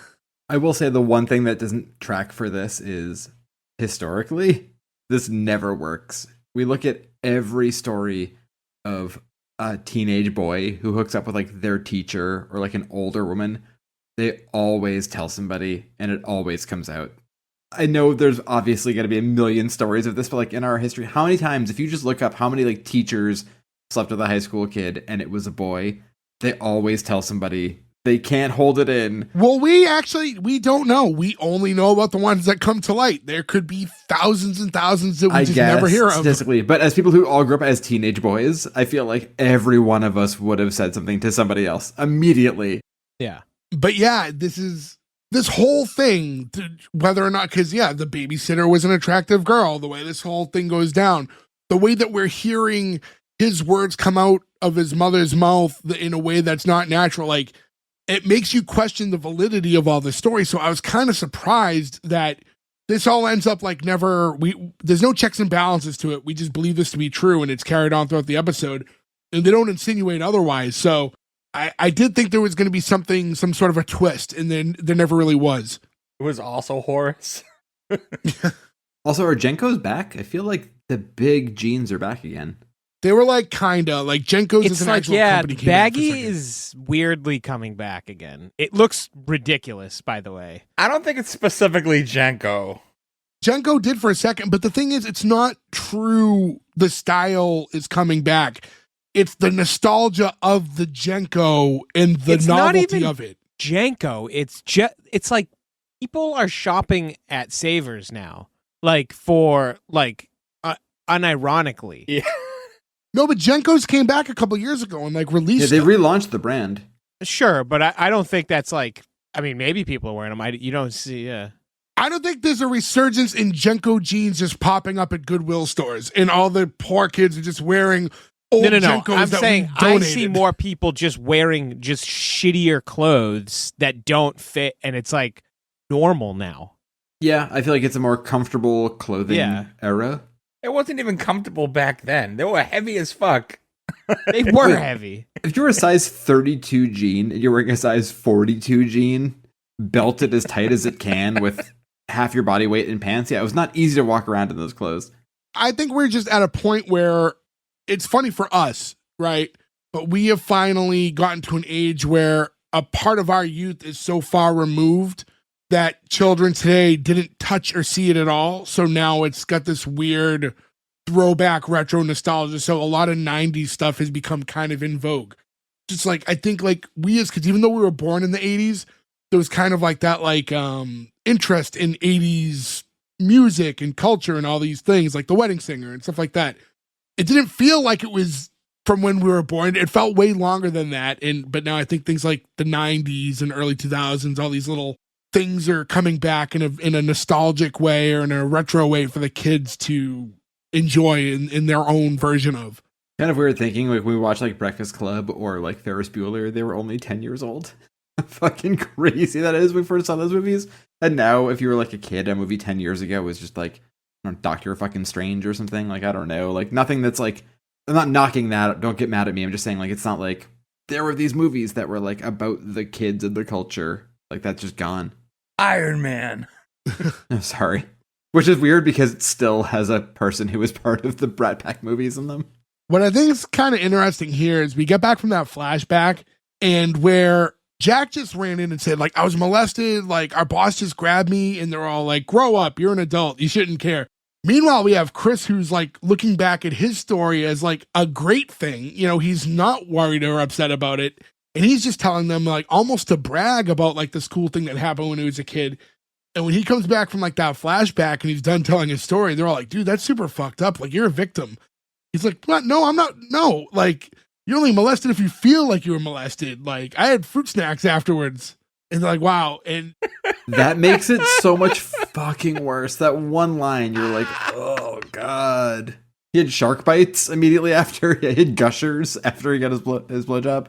I will say the one thing that doesn't track for this is historically, this never works. We look at every story of a teenage boy who hooks up with like their teacher or like an older woman. They always tell somebody and it always comes out. I know there's obviously going to be a million stories of this, but like in our history, how many times, if you just look up how many like teachers slept with a high school kid and it was a boy, they always tell somebody. They can't hold it in. Well, we don't know. We only know about the ones that come to light. There could be thousands and thousands that we just never hear of. Statistically, but as people who all grew up as teenage boys, I feel like every one of us would have said something to somebody else immediately. Yeah. But yeah, this whole thing, whether or not, because yeah, the babysitter was an attractive girl, the way this whole thing goes down, the way that we're hearing his words come out of his mother's mouth in a way that's not natural, like, it makes you question the validity of all this story. So I was kind of surprised that this all ends up like there's no checks and balances to it. We just believe this to be true and it's carried on throughout the episode and they don't insinuate otherwise. So I did think there was going to be some sort of a twist, and then there never really was. It was also Horace. Also, are Jenko's back? I feel like the big jeans are back again. They were like kinda like Jenko's is an actual company. Baggy is weirdly coming back again. It looks ridiculous, by the way. I don't think it's specifically Jenko. Jenko did for a second, but the thing is, it's not true. The style is coming back. It's the nostalgia of the Jenko and the novelty of it. Jenko, it's like people are shopping at Savers now, like for like unironically. Yeah. No, but Jenko's came back a couple years ago and like released. Yeah, they relaunched the brand. Sure, but I don't think that's like I mean, maybe people are wearing them. You don't see, I don't think there's a resurgence in Jenko jeans just popping up at Goodwill stores, and all the poor kids are just wearing old Jenkos. I'm that saying we donated. I see more people just wearing just shittier clothes that don't fit, and it's like normal now. Yeah, I feel like it's a more comfortable clothing era. It wasn't even comfortable back then. They were heavy as fuck. They were heavy. If you're a size 32 jean and you're wearing a size 42 jean, belted as tight as it can with half your body weight in pants, it was not easy to walk around in those clothes. I think we're just at a point where it's funny for us, right? But we have finally gotten to an age where a part of our youth is so far removed that children today didn't touch or see it at all. So now it's got this weird throwback retro nostalgia. So a lot of 90s stuff has become kind of in vogue. Just like, I think like we as kids, even though we were born in the 80s, there was kind of like that like interest in 80s music and culture and all these things, like The Wedding Singer and stuff like that. It didn't feel like it was from when we were born. It felt way longer than that. But now I think things like the 90s and early 2000s, all these little things are coming back in a nostalgic way or in a retro way for the kids to enjoy in their own version of. Kind of weird thinking, like when we watch like Breakfast Club or like Ferris Bueller, they were only 10 years old. Fucking crazy that is when we first saw those movies. And now if you were like a kid, a movie 10 years ago was just like, I don't know, Doctor fucking Strange or something. Like, I don't know, like nothing that's like, I'm not knocking that, don't get mad at me. I'm just saying like, it's not like there were these movies that were like about the kids and the culture. Like that's just gone. Iron Man. I'm sorry. Which is weird because it still has a person who was part of the Brat Pack movies in them. What I think is kind of interesting here is we get back from that flashback and where Jack just ran in and said, like, I was molested, like, our boss just grabbed me, and they're all like, grow up, you're an adult, you shouldn't care. Meanwhile, we have Chris who's, like, looking back at his story as, like, a great thing. You know, he's not worried or upset about it, and he's just telling them, like, almost to brag about, like, this cool thing that happened when he was a kid. And when he comes back from, like, that flashback and he's done telling his story, they're all like, dude, that's super fucked up. Like, you're a victim. He's like, what? No, I'm not. No, like, you're only molested if you feel like you were molested. Like, I had fruit snacks afterwards. And they're like, wow. And that makes it so much fucking worse. That one line, you're like, oh, God. He had shark bites immediately after. He had gushers after he got his blowjob.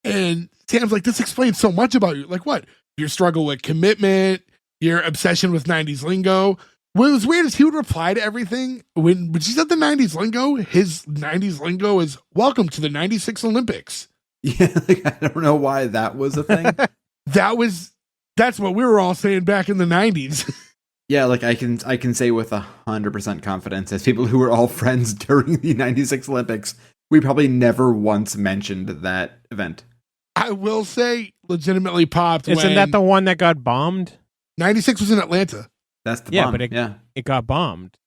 And Sam's like, this explains so much about you. Like, what? Your struggle with commitment, your obsession with 90s lingo. What was weird is he would reply to everything. When she said the 90s lingo, his 90s lingo is welcome to the 96 Olympics. Yeah, like, I don't know why that was a thing. That's what we were all saying back in the 90s. Yeah, like I can say with 100% confidence, as people who were all friends during the 96 Olympics, we probably never once mentioned that event. I will say, legitimately popped. Isn't that the one that got bombed? 96 was in Atlanta. That's the bomb. But it got bombed.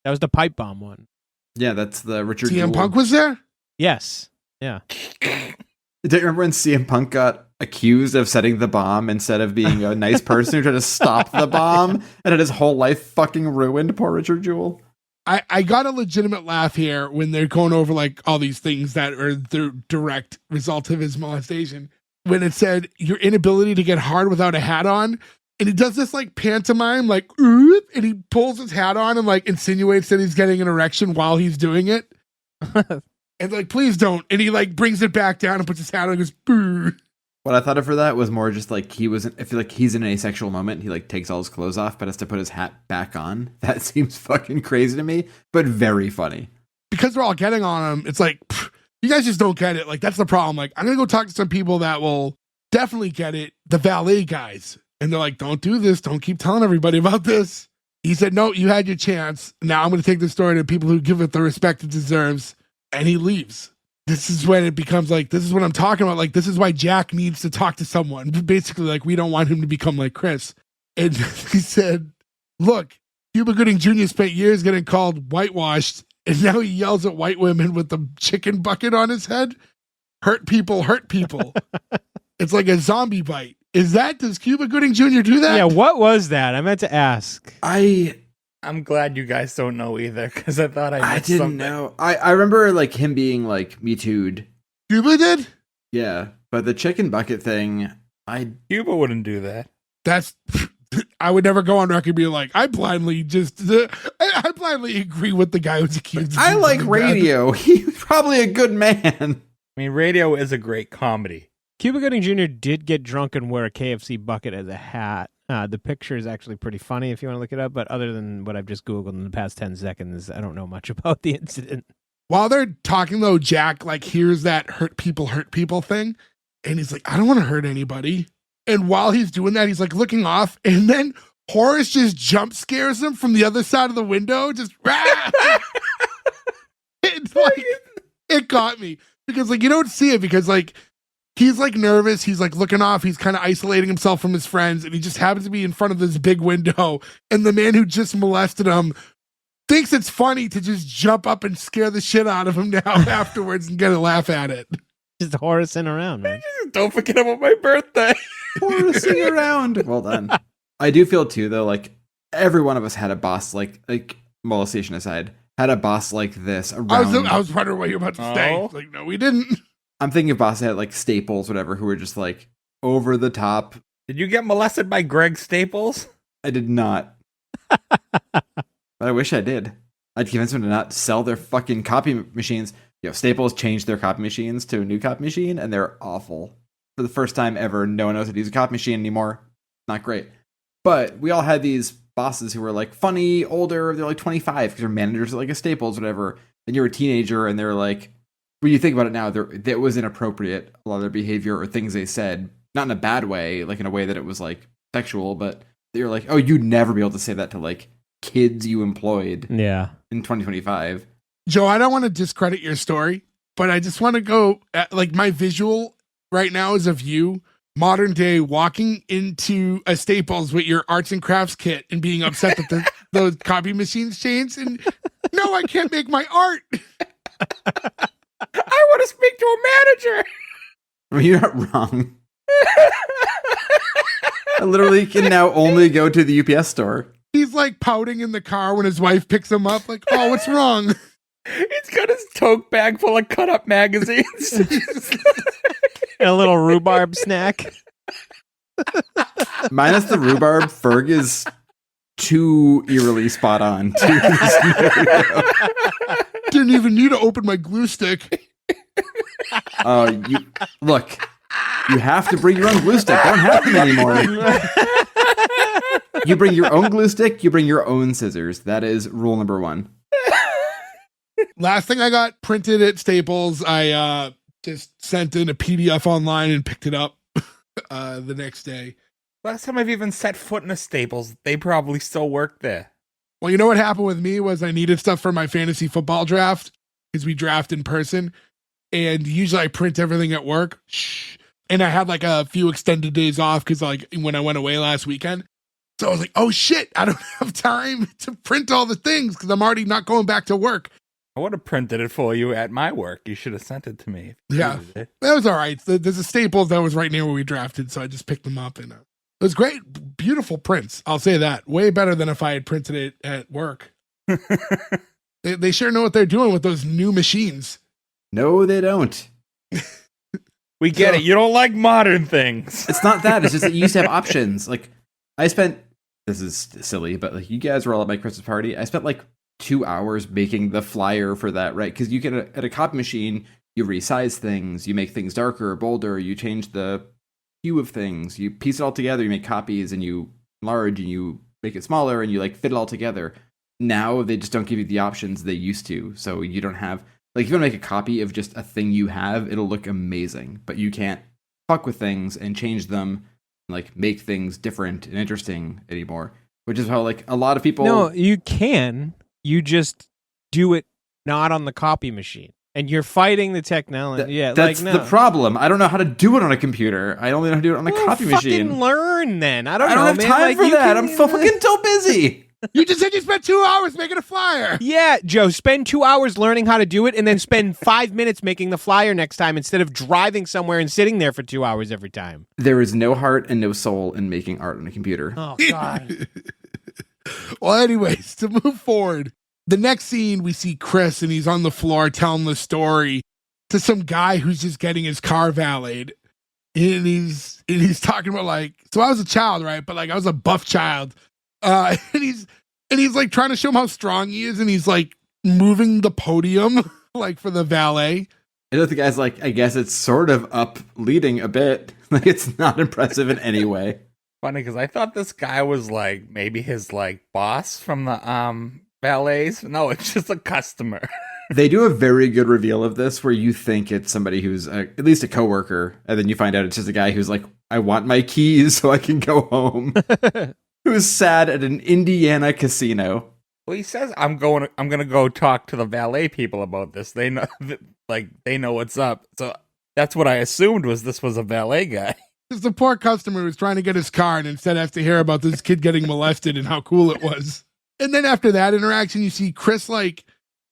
That was the pipe bomb one. Yeah, that's the Richard CM Jewell. Punk was there? Yes. Yeah. Do you remember when CM Punk got accused of setting the bomb instead of being a nice person who tried to stop the bomb and had his whole life fucking ruined? Poor Richard Jewell. I got a legitimate laugh here when they're going over like all these things that are the direct result of his molestation. When it said your inability to get hard without a hat on, and he does this like pantomime, like, and he pulls his hat on and like insinuates that he's getting an erection while he's doing it. And like, please don't. And he like brings it back down and puts his hat on and goes, boo. What I thought of for that was more just like I feel like he's in an asexual moment. He like takes all his clothes off, but has to put his hat back on. That seems fucking crazy to me, but very funny. Because they're all getting on him, it's like, you guys just don't get it. Like, that's the problem. Like, I'm going to go talk to some people that will definitely get it. The valet guys. And they're like, don't do this. Don't keep telling everybody about this. He said, no, you had your chance. Now I'm going to take this story to people who give it the respect it deserves. And he leaves. This is when it becomes like, this is what I'm talking about. Like, this is why Jack needs to talk to someone. Basically, like, we don't want him to become like Chris. And he said, look, Cuba Gooding Jr. spent years getting called whitewashed. And now he yells at white women with the chicken bucket on his head. Hurt people, hurt people. It's like a zombie bite. Does Cuba Gooding Jr. do that? Yeah, what was that? I meant to ask. I'm glad you guys don't know either, because I thought I didn't something. know. I remember like him being like Me Too'd. Cuba did? Yeah, but the chicken bucket thing, Cuba wouldn't do that. That's I would never go on record being like, I blindly agree with the guy who's accused. I like Radio. He's probably a good man. I mean, Radio is a great comedy. Cuba Gooding Jr. did get drunk and wear a KFC bucket as a hat. The picture is actually pretty funny if you want to look it up, but other than what I've just Googled in the past 10 seconds, I don't know much about the incident. While they're talking, though, Jack hears that hurt people thing, and he's like, I don't want to hurt anybody. And while he's doing that, he's looking off, and then Horace just jump scares him from the other side of the window. Just it got me because you don't see it because he's nervous. He's looking off. He's kind of isolating himself from his friends, and he just happens to be in front of this big window. And the man who just molested him thinks it's funny to just jump up and scare the shit out of him now afterwards and get a laugh at it. Just Horaceing around, man. Don't forget about my birthday. Horaceing around. Well done. I do feel too, though, every one of us had a boss, like molestation aside, had a boss like this around. I was wondering what you're about to say. No, we didn't. I'm thinking of bosses that had Staples, whatever, who were just over the top. Did you get molested by Greg Staples? I did not. But I wish I did. I'd convince them to not sell their fucking copy machines. Staples changed their copy machines to a new copy machine, and they're awful. For the first time ever, no one knows how to use a copy machine anymore. Not great. But we all had these bosses who were funny, older, they're 25 because they're managers at a Staples, whatever. And you're a teenager, and they're when you think about it now, that was inappropriate. A lot of their behavior or things they said, not in a bad way, in a way that it was sexual, but you're oh, you'd never be able to say that to kids you employed. Yeah. In 2025. Joe, I don't want to discredit your story, but I just want to go at, my visual right now is of you modern day walking into a Staples with your arts and crafts kit and being upset that those copy machines changed and no, I can't make my art. I want to speak to a manager. You're not wrong. I literally can now only go to the UPS store. He's pouting in the car when his wife picks him up. Oh, what's wrong? He's got his tote bag full of cut-up magazines. And a little rhubarb snack. Minus the rhubarb, Ferg is too eerily spot on. Didn't even need to open my glue stick. Look, you have to bring your own glue stick. Don't have them anymore. You bring your own glue stick, you bring your own scissors. That is rule number 1. Last thing I got printed at Staples, I just sent in a PDF online and picked it up the next day. Last time I've even set foot in a Staples, they probably still work there. Well, you know what happened with me was I needed stuff for my fantasy football draft because we draft in person. And usually I print everything at work. And I had a few extended days off because when I went away last weekend. So I was oh shit, I don't have time to print all the things because I'm already not going back to work. I would have printed it for you at my work. You should have sent it to me. Yeah, that was all right. There's a Staples that was right near where we drafted, so I just picked them up. And it was great. Beautiful prints. I'll say that. Way better than if I had printed it at work. They sure know what they're doing with those new machines. No, they don't. We get it. You don't like modern things. It's not that. It's just that you used to have options. I spent, this is silly, but you guys were all at my Christmas party. I spent 2 hours making the flyer for that, right? Because you can, at a copy machine, you resize things, you make things darker or bolder, you change the hue of things, you piece it all together, you make copies, and you enlarge, and you make it smaller, and you fit it all together. Now, they just don't give you the options they used to, so you don't have, if you want to make a copy of just a thing you have, it'll look amazing, but you can't fuck with things and change them, make things different and interesting anymore, which is how, a lot of people... No, you can. You just do it not on the copy machine. And you're fighting the technology. That's no. the problem. I don't know how to do it on a computer. I only know how to do it on a copy machine. Fucking learn then. I don't know, have time for that. I'm so fucking so busy. You just said you spent 2 hours making a flyer. Yeah, Joe, spend 2 hours learning how to do it and then spend 5 minutes making the flyer next time instead of driving somewhere and sitting there for 2 hours every time. There is no heart and no soul in making art on a computer. Oh, God. Well, anyways, to move forward, the next scene we see Chris and he's on the floor telling the story to some guy who's just getting his car valeted. And he's talking about like, so I was a child, right? But like I was a buff child. And he's like trying to show him how strong he is, and he's like moving the podium like for the valet. And the guy's like, I guess it's sort of up leading a bit. Like it's not impressive in any way. Funny because I thought this guy was like maybe his like boss from the valets. No, it's just a customer. They do a very good reveal of this where you think it's somebody who's at least a coworker, and then you find out it's just a guy who's like, I want my keys so I can go home. Who's sad at an Indiana casino. Well, he says, I'm gonna go talk to the valet people about this. They know, they know what's up. So that's what I assumed this was a valet guy. It's the poor customer who's trying to get his car and instead has to hear about this kid getting molested and how cool it was. And then after that interaction, you see Chris like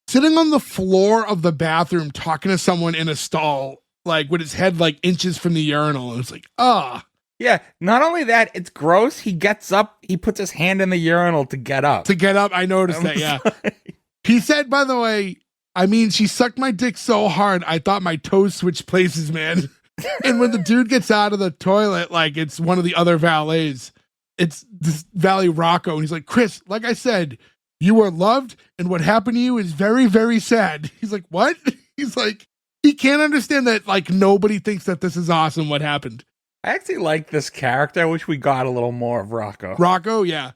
sitting on the floor of the bathroom talking to someone in a stall, like with his head like inches from the urinal. And it's like, Yeah, not only that, it's gross. He gets up, he puts his hand in the urinal to get up. I noticed that, yeah. He said, by the way, I mean, she sucked my dick so hard, I thought my toes switched places, man. And when the dude gets out of the toilet, like it's one of the other valets, it's this Valley Rocco. And he's like, Chris, like I said, you were loved, and what happened to you is very, very sad. He's like, what? He's like, he can't understand that, like, nobody thinks that this is awesome, what happened. I actually like this character. I wish we got a little more of Rocco. Rocco, yeah.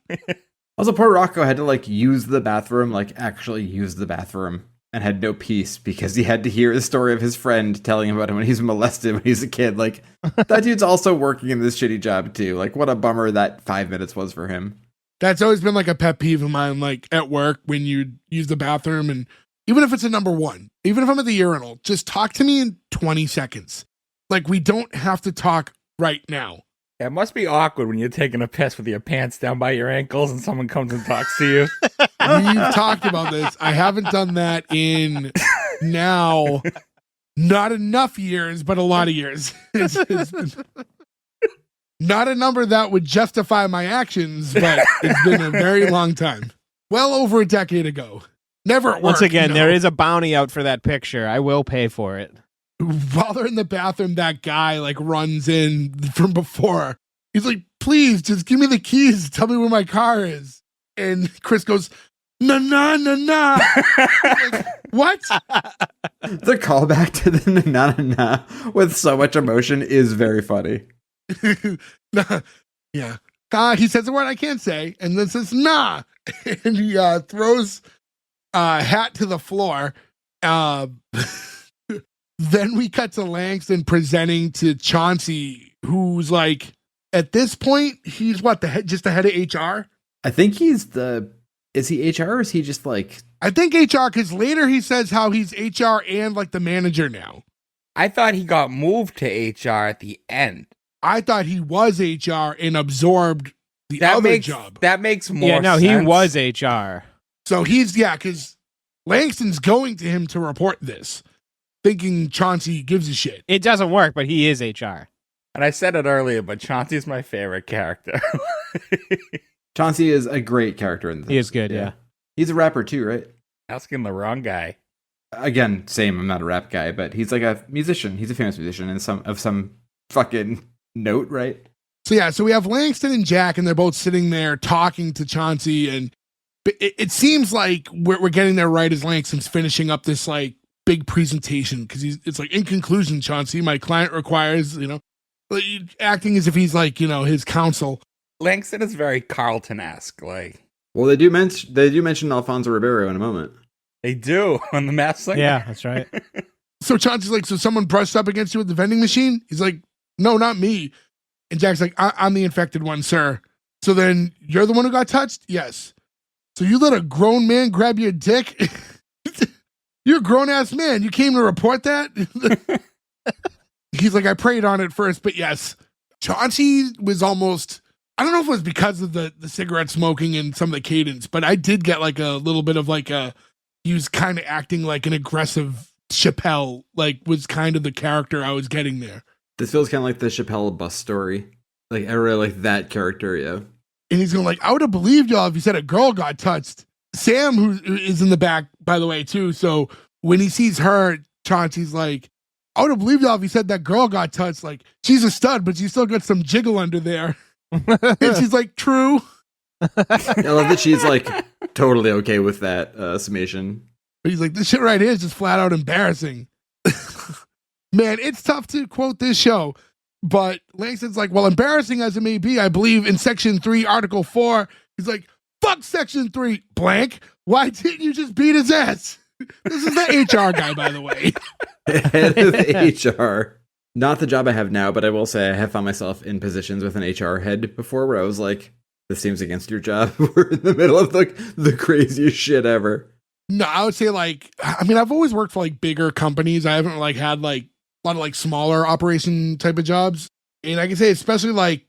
Also, poor Rocco had to, like, use the bathroom, like, actually use the bathroom, and had no peace because he had to hear the story of his friend telling him about him when he's molested when he's a kid. Like, that dude's also working in this shitty job, too. Like, what a bummer that 5 minutes was for him. That's always been, like, a pet peeve of mine, like, at work when you use the bathroom, and even if it's a number one, even if I'm at the urinal, just talk to me in 20 seconds. Like, we don't have to talk right now. Yeah, it must be awkward when you're taking a piss with your pants down by your ankles and someone comes and talks to you. We've talked about this. I haven't done that in now not enough years, but a lot of years. It's not a number that would justify my actions, but it's been a very long time. Well over a decade ago. Never at work. Once again, there is a bounty out for that picture. I will pay for it. While they're in the bathroom, that guy like runs in from before. He's like, please, just give me the keys. Tell me where my car is. And Chris goes, nah. Like, what? The callback to the na with so much emotion is very funny. Nah. Yeah. He says a word I can't say, and then says, nah. And he throws a hat to the floor. Then we cut to Langston presenting to Chauncey, who's like, at this point, he's what, just the head of HR? I think is he HR or is he just like... I think HR, because later he says how he's HR and like the manager now. I thought he got moved to HR at the end. I thought he was HR and absorbed the other job. That makes more sense. Yeah, no, he was HR. So because Langston's going to him to report this, thinking Chauncey gives a shit. It doesn't work, but he is HR. And I said it earlier, but Chauncey's my favorite character. Chauncey is a great character in this. He is good, yeah. He's a rapper too, right? Asking the wrong guy. Again, same, I'm not a rap guy, but he's like a musician. He's a famous musician and some fucking note, right? So we have Langston and Jak, and they're both sitting there talking to Chauncey, and it seems like we're getting there right as Langston's finishing up this like big presentation, because it's like, in conclusion, Chauncey, my client requires, acting as if he's like, his counsel. Langston is very Carlton-esque, like. Well, they do mention Alfonso Ribeiro in a moment. They do on the Masked Singer. Yeah, that's right. So Chauncey's like, so someone brushed up against you at the vending machine? He's like, no, not me. And Jak's like, I'm the infected one, sir. So then you're the one who got touched? Yes. So you let a grown man grab your dick? You're a grown-ass man. You came to report that? He's like, I prayed on it first, but yes. Chauncey was almost, I don't know if it was because of the cigarette smoking and some of the cadence, but I did get like a little bit of like he was kind of acting like an aggressive Chappelle, like was kind of the character I was getting there. This feels kind of like the Chappelle bus story. Like, I really like that character, yeah. And he's going like, I would have believed y'all if you said a girl got touched. Sam, who is in the back, by the way, too. So when he sees her, Chauncey's like, I would have believed y'all if you said that girl got touched. Like, she's a stud, but she still got some jiggle under there. And she's like, true. I love that she's like totally okay with that summation. But he's like, this shit right here is just flat out embarrassing. Man, it's tough to quote this show. But Langston's like, well, embarrassing as it may be, I believe in Section 3, Article 4. He's like, fuck Section 3, blank. Why didn't you just beat his ass? This is the HR guy, by the way. Head of HR. Not the job I have now, but I will say I have found myself in positions with an HR head before where I was like, this seems against your job. We're in the middle of the craziest shit ever. No, I would say like, I mean, I've always worked for like bigger companies. I haven't like had like a lot of like smaller operation type of jobs. And I can say, especially like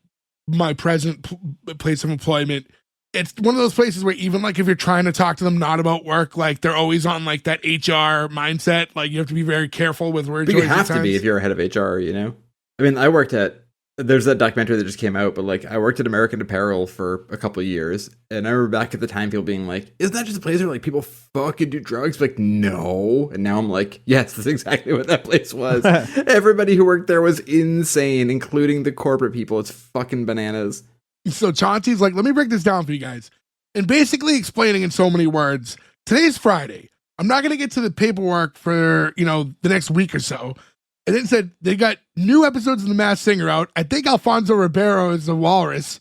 my present place of employment, it's one of those places where even like if you're trying to talk to them not about work, like they're always on like that HR mindset. Like you have to be very careful with words. But you have to be if you're a head of HR, you know? I mean, I worked at, there's that documentary that just came out, but like I worked at American Apparel for a couple of years. And I remember back at the time people being like, isn't that just a place where like people fucking do drugs? Like, no. And now I'm like, yes, that's exactly what that place was. Everybody who worked there was insane, including the corporate people. It's fucking bananas. So Chauncey's like, let me break this down for you guys. And basically explaining in so many words, today's Friday. I'm not going to get to the paperwork for, you know, the next week or so. And then said they got new episodes of The Masked Singer out. I think Alfonso Ribeiro is the walrus.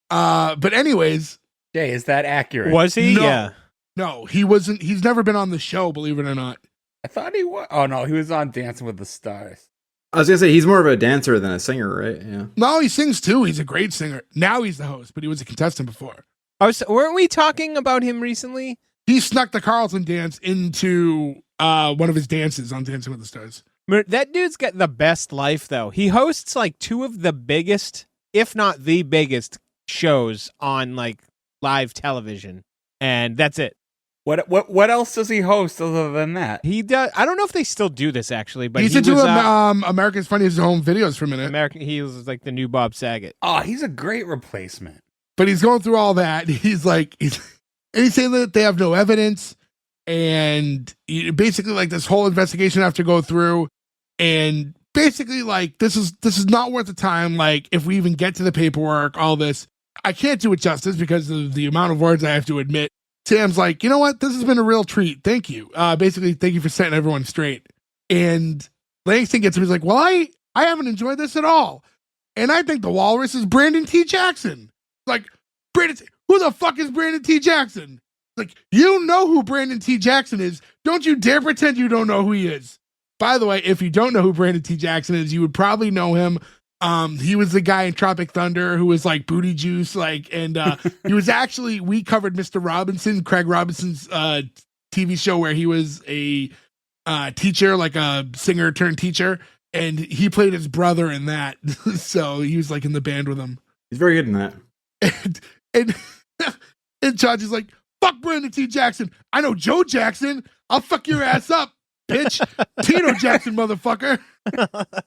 But anyways. Jay, is that accurate? Was he? No, yeah. No, he wasn't. He's never been on the show, believe it or not. I thought he was. Oh, no, he was on Dancing with the Stars. I was going to say, he's more of a dancer than a singer, right? Yeah. No, he sings too. He's a great singer. Now he's the host, but he was a contestant before. Weren't we talking about him recently? He snuck the Carlton dance into one of his dances on Dancing with the Stars. That dude's got the best life, though. He hosts like two of the biggest, if not the biggest, shows on like live television, and that's it. What else does he host other than that? He does. I don't know if they still do this actually, but he used to do America's Funniest Home Videos for a minute. He was like the new Bob Saget. Oh, he's a great replacement. But he's going through all that. He's like, he's saying that they have no evidence, and basically like this whole investigation I have to go through, and basically like this is not worth the time. Like if we even get to the paperwork, all this, I can't do it justice because of the amount of words I have to admit. Sam's like, you know what? This has been a real treat. Thank you. Basically, thank you for setting everyone straight. And Langston gets him. He's like, well, I haven't enjoyed this at all. And I think the walrus is Brandon T. Jackson. Like, who the fuck is Brandon T. Jackson? Like, you know who Brandon T. Jackson is. Don't you dare pretend you don't know who he is. By the way, if you don't know who Brandon T. Jackson is, you would probably know him. He was the guy in Tropic Thunder who was like booty juice, like, and he was actually, we covered Mr. Robinson, Craig Robinson's TV show where he was a teacher, like a singer turned teacher, and he played his brother in that. So he was like in the band with him. He's very good in that. And Chachi's like, fuck Brandon T. Jackson. I know Joe Jackson. I'll fuck your ass up, bitch. Tito Jackson, motherfucker.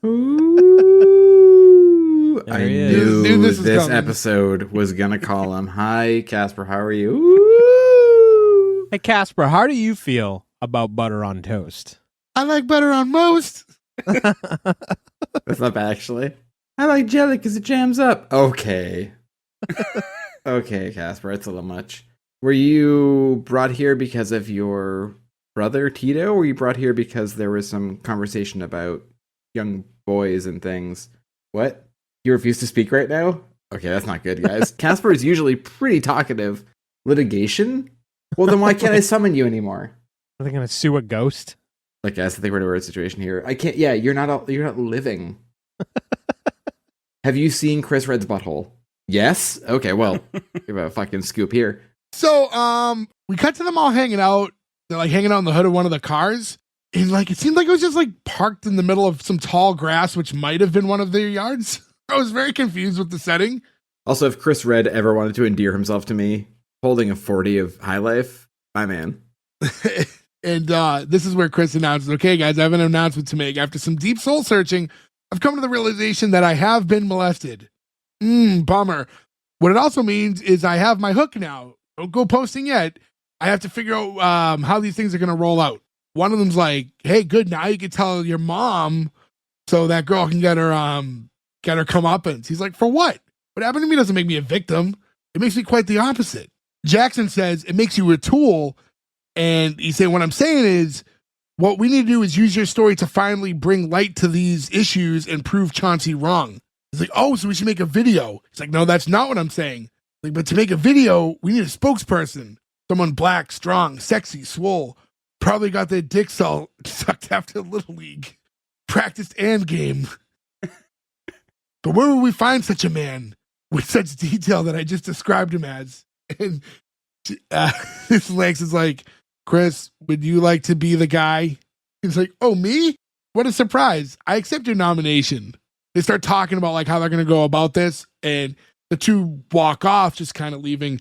Ooh, I knew this episode was gonna call him. Hi, Casper. How are you? Ooh. Hey, Casper. How do you feel about butter on toast? I like butter on most. That's not bad, actually. I like jelly because it jams up. Okay. Okay, Casper. It's a little much. Were you brought here because of your brother Tito, or were you brought here because there was some conversation about young boys and things? What? You refuse to speak right now? Okay, that's not good, guys. Casper is usually pretty talkative. Litigation? Well, then why can't I summon you anymore? Are they gonna sue a ghost? Like, guys, I think we're in a weird situation here. I can't. Yeah, you're not living. Have you seen Chris Red's butthole? Yes. Okay. Well, give a fucking scoop here. So, we cut to them all hanging out. They're like hanging out in the hood of one of the cars. And like, it seemed like it was just like parked in the middle of some tall grass, which might have been one of their yards. I was very confused with the setting. Also, if Chris Red ever wanted to endear himself to me, holding a 40 of High Life, my man. And this is where Chris announces, okay, guys, I have an announcement to make. After some deep soul searching, I've come to the realization that I have been molested. Bummer. What it also means is I have my hook now. Don't go posting yet. I have to figure out how these things are going to roll out. one of them's like, hey, good, now you can tell your mom so that girl can get her comeuppance. He's like, for what? What happened to me doesn't make me a victim. It makes me quite the opposite. Jackson says it makes you a tool. And he's saying, what I'm saying is, what we need to do is use your story to finally bring light to these issues and prove Chauncey wrong. He's like, oh, so we should make a video. He's like, no, that's not what I'm saying. Like, but to make a video, we need a spokesperson. Someone black, strong, sexy, swole. Probably got their dick sucked after Little League. Practiced and game. But where would we find such a man with such detail that I just described him as? And this Lex is like, Chris, would you like to be the guy? He's like, oh, me? What a surprise. I accept your nomination. They start talking about like how they're going to go about this. And the two walk off, just kind of leaving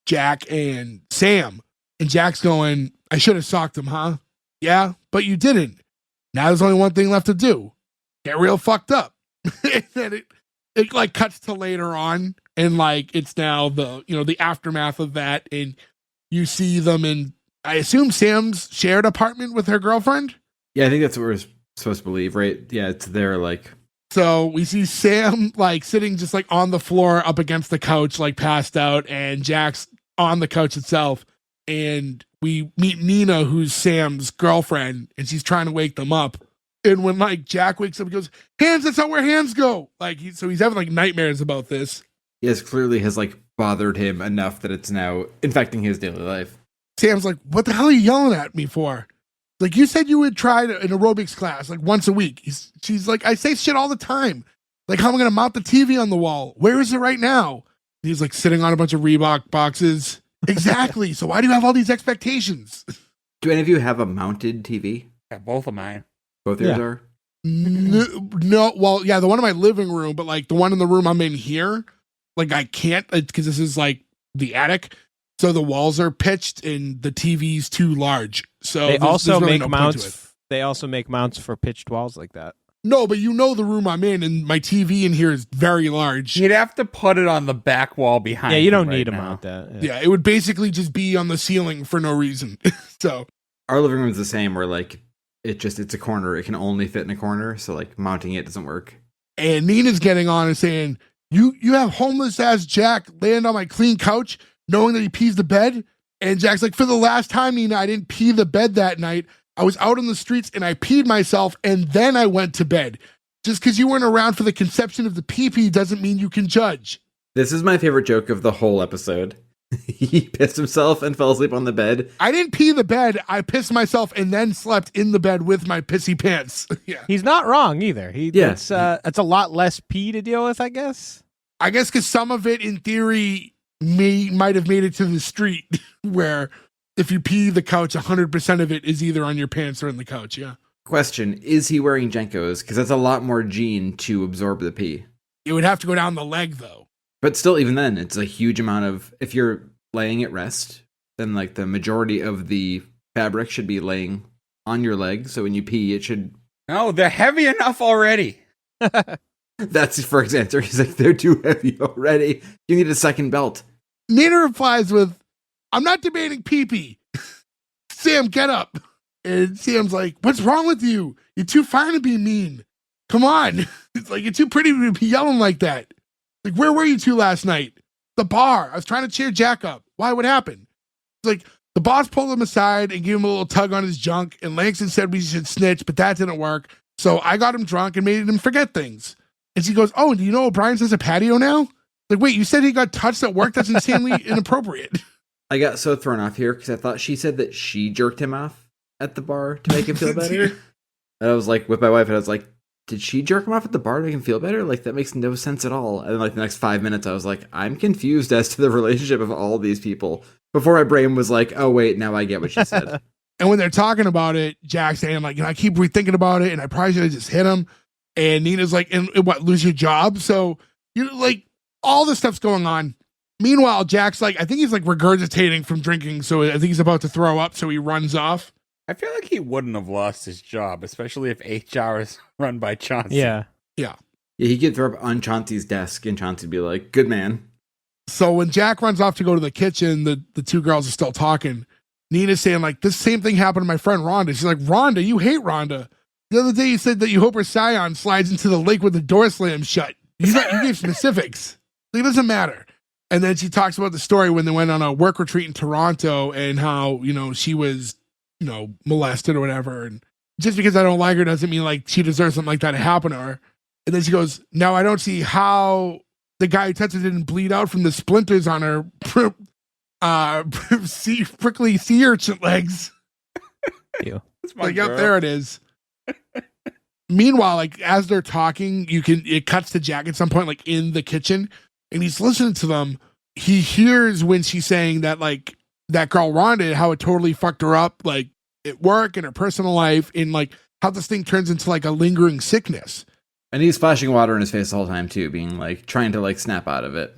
Jack and Sam. And Jack's going, I should have socked him, huh? Yeah, but you didn't. Now there's only one thing left to do. Get real fucked up. And then it like cuts to later on. And like, it's now the aftermath of that. And you see them in, I assume, Sam's shared apartment with her girlfriend. Yeah, I think that's what we're supposed to believe, right? Yeah, it's their like. So we see Sam like sitting just like on the floor up against the couch, like passed out, and Jack's on the couch itself. And we meet Nina, who's Sam's girlfriend, and she's trying to wake them up. And when like Jack wakes up, he goes, hands, that's not where hands go. Like he's having like nightmares about this. Yes, clearly has like bothered him enough that it's now infecting his daily life. Sam's like, what the hell are you yelling at me for? Like, you said you would try an aerobics class like once a week. She's like, I say shit all the time. Like, how am I going to mount the TV on the wall? Where is it right now? He's like sitting on a bunch of Reebok boxes. Exactly. So why do you have all these expectations? Do any of you have a mounted TV? Yeah, both of mine. Both of yours are? No. Well, yeah, the one in my living room, but like the one in the room I'm in here, like I can't because this is like the attic. So the walls are pitched and the TV's too large. So they also make mounts. They also make mounts for pitched walls like that. No, but you know the room I'm in, and my TV in here is very large. You'd have to put it on the back wall behind. Yeah, you don't right need to now. mount that. Yeah, it would basically just be on the ceiling for no reason. So our living room's the same, where like it's a corner. It can only fit in a corner, so like mounting it doesn't work. And Nina's getting on and saying, "You have homeless ass Jack land on my clean couch, knowing that he pees the bed." And Jack's like, "For the last time, Nina, I didn't pee the bed that night. I was out on the streets and I peed myself and then I went to bed. Just because you weren't around for the conception of the pee-pee doesn't mean you can judge." This is my favorite joke of the whole episode. He pissed himself and fell asleep on the bed. I didn't pee the bed. I pissed myself and then slept in the bed with my pissy pants. Yeah, he's not wrong either. It's a lot less pee to deal with, I guess. I guess because some of it, in theory, might have made it to the street where if you pee the couch, 100% of it is either on your pants or in the couch. Yeah. Question, is he wearing Jenkos? Because that's a lot more gene to absorb the pee. It would have to go down the leg, though. But still, even then, it's a huge amount of, if you're laying at rest, then like the majority of the fabric should be laying on your leg. So when you pee, it should... No, they're heavy enough already. That's Ferg's answer. He's like, they're too heavy already. You need a second belt. Nina replies with, "I'm not debating pee-pee. Sam, get up." And Sam's like, "What's wrong with you? You're too fine to be mean. Come on." It's like, "You're too pretty to be yelling like that. Like, where were you two last night?" "The bar. I was trying to cheer Jack up." "Why? What happened?" It's like, "The boss pulled him aside and gave him a little tug on his junk, and Langston said we should snitch, but that didn't work. So I got him drunk and made him forget things." And she goes, "Oh, do you know O'Brien's has a patio now?" Like, wait, you said he got touched at work? That's insanely inappropriate. I got so thrown off here because I thought she said that she jerked him off at the bar to make him feel better. And I was like, with my wife, and I was like, did she jerk him off at the bar to make him feel better? Like, that makes no sense at all. And then, like, the next 5 minutes, I was like, I'm confused as to the relationship of all these people. Before my brain was like, oh, wait, now I get what she said. And when they're talking about it, Jack's saying, like, I keep rethinking about it, and I probably should have just hit him. And Nina's like, and what, lose your job? So, like, all this stuff's going on. Meanwhile, Jack's like, I think he's like regurgitating from drinking, so I think he's about to throw up, so he runs off. I feel like he wouldn't have lost his job, especially if HR is run by Chauncey. Yeah. Yeah. Yeah, he could throw up on Chauncey's desk, and Chauncey'd be like, good man. So when Jack runs off to go to the kitchen, the two girls are still talking. Nina's saying like, this same thing happened to my friend Rhonda. She's like, Rhonda, you hate Rhonda. The other day you said that you hope her scion slides into the lake with the door slammed shut. You gave specifics. It doesn't matter. And then she talks about the story when they went on a work retreat in Toronto and how, she was, molested or whatever. And just because I don't like her doesn't mean like she deserves something like that to happen to her. And then she goes, now I don't see how the guy who touched her didn't bleed out from the splinters on her prickly sea urchin legs. Like, yep, there it is. Meanwhile, like as they're talking, it cuts to Jack at some point, like in the kitchen, and he's listening to them. He hears when she's saying that, like, that girl Rhonda, how it totally fucked her up, like at work and her personal life, and like how this thing turns into like a lingering sickness. And he's splashing water in his face the whole time too, being like trying to like snap out of it.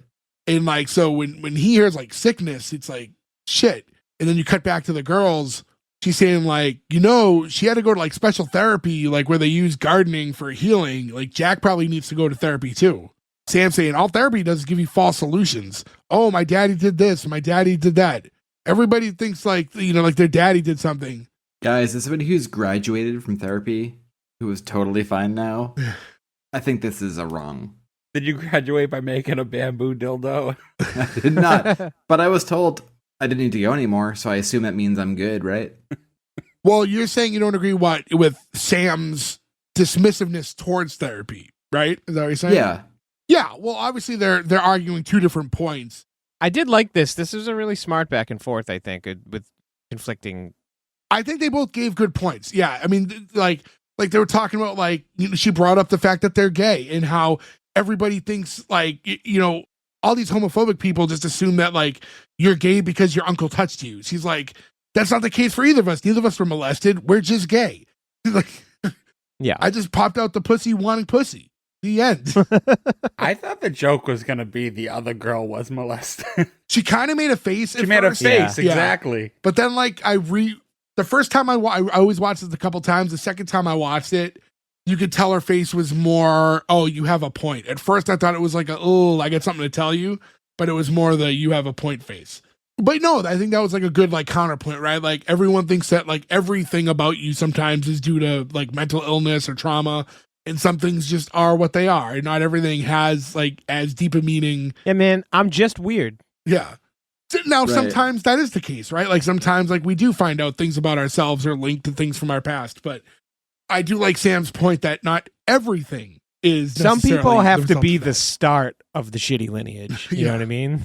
And like, so when he hears like sickness, it's like shit. And then you cut back to the girls. She's saying like, she had to go to like special therapy, like where they use gardening for healing. Like Jack probably needs to go to therapy too. Sam saying all therapy does is give you false solutions. Oh, my daddy did this. My daddy did that. Everybody thinks like, like their daddy did something. Guys, as somebody who's graduated from therapy, who is totally fine now, I think this is a wrong. Did you graduate by making a bamboo dildo? I did not. But I was told I didn't need to go anymore, so I assume that means I'm good, right? Well, you're saying you don't agree with Sam's dismissiveness towards therapy, right? Is that what you're saying? Yeah. Yeah. Well, obviously they're arguing two different points. I did like this. This was a really smart back and forth, I think, with conflicting. I think they both gave good points. Yeah. I mean, like they were talking about, like, she brought up the fact that they're gay and how everybody thinks like, all these homophobic people just assume that like you're gay because your uncle touched you. She's like, that's not the case for either of us. Neither of us were molested. We're just gay. She's like, yeah, I just popped out the pussy wanting pussy. The end. I thought the joke was going to be the other girl was molested. She kind of made a face. She made first. a face, yeah. Exactly. Yeah. But then like the first time I always watched it a couple times. The second time I watched it, you could tell her face was more, oh, you have a point. At first I thought it was like I got something to tell you, but it was more the you have a point face. But no, I think that was like a good like counterpoint, right? Like everyone thinks that like everything about you sometimes is due to like mental illness or trauma, and some things just are what they are. And not everything has like as deep a meaning. Yeah, man, I'm just weird. Yeah. Now, right. Sometimes that is the case, right? Like sometimes like we do find out things about ourselves or linked to things from our past. But I do like Sam's point that not everything is. Some people have to be the start of the shitty lineage. You know what I mean?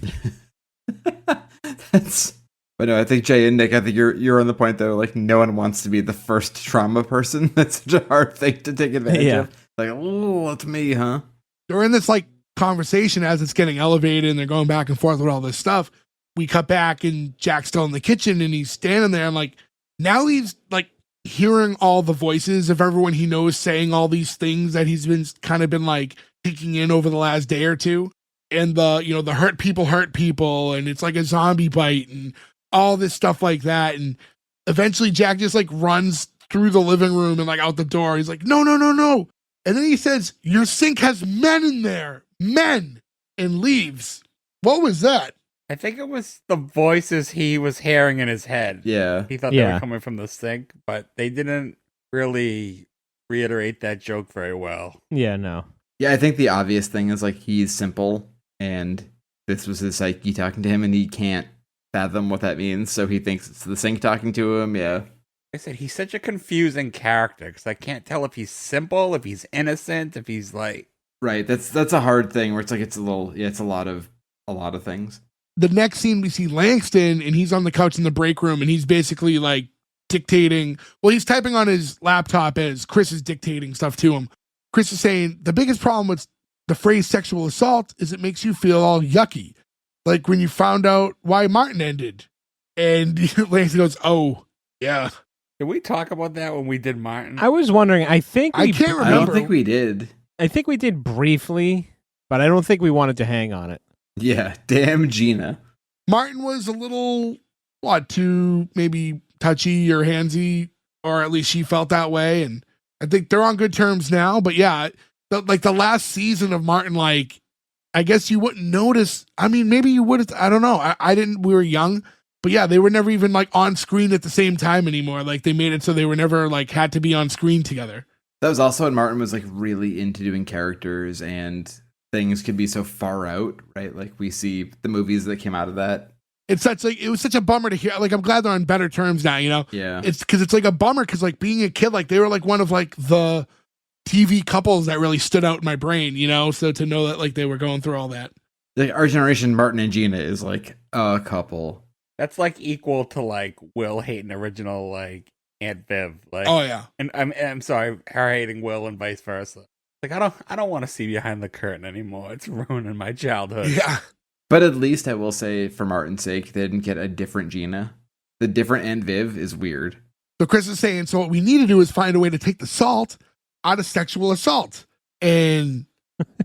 But no, I think Jay and Nick, I think you're on the point though. Like no one wants to be the first trauma person. That's such a hard thing to take advantage of. Like, oh, it's me, huh? They're in this like conversation as it's getting elevated and they're going back and forth with all this stuff. We cut back and Jack's still in the kitchen and he's standing there and like now he's like hearing all the voices of everyone he knows saying all these things that he's been like taking in over the last day or two. And the hurt people and it's like a zombie bite and all this stuff like that. And eventually Jack just like runs through the living room and like out the door. He's like, no. And then he says, your sink has men in there, men, and leaves. What was that? I think it was the voices he was hearing in his head. Yeah. He thought they were coming from the sink, but they didn't really reiterate that joke very well. Yeah, no. Yeah, I think the obvious thing is like he's simple and this was his psyche talking to him and he can't fathom what that means, so he thinks it's the sink talking to him. Yeah. I said he's such a confusing character because I can't tell if he's simple, if he's innocent, if he's like right. That's a hard thing where it's like it's a lot of things. The next scene we see Langston and he's on the couch in the break room and he's basically like dictating. Well, he's typing on his laptop as Chris is dictating stuff to him. Chris is saying the biggest problem with the phrase sexual assault is it makes you feel all yucky. Like when you found out why Martin ended. And Langston goes, oh, yeah. Did we talk about that when we did Martin? I was wondering. I can't remember. I don't think we did. I think we did briefly, but I don't think we wanted to hang on it. Yeah, damn Gina. Martin was a little, too maybe touchy or handsy, or at least she felt that way. And I think they're on good terms now. But yeah, the last season of Martin, like, I guess you wouldn't notice. I mean, maybe you would. I don't know. I didn't. We were young. But yeah, they were never even like on screen at the same time anymore. Like they made it so they were never like had to be on screen together. That was also when Martin was like really into doing characters and things could be so far out, right? Like we see the movies that came out of that. It was such a bummer to hear. Like I'm glad they're on better terms now, you know? Yeah. It's because it's like a bummer because like being a kid, like they were like one of like the TV couples that really stood out in my brain, you know? So to know that like they were going through all that. Like our generation, Martin and Gina is like a couple. That's like equal to like Will hating original like Aunt Viv. Like, oh yeah. And I'm sorry, her hating Will and vice versa. Like I don't want to see behind the curtain anymore. It's ruining my childhood. Yeah. But at least I will say, for Martin's sake, they didn't get a different Gina. The different Aunt Viv is weird. So Chris is saying, so what we need to do is find a way to take the salt out of sexual assault. And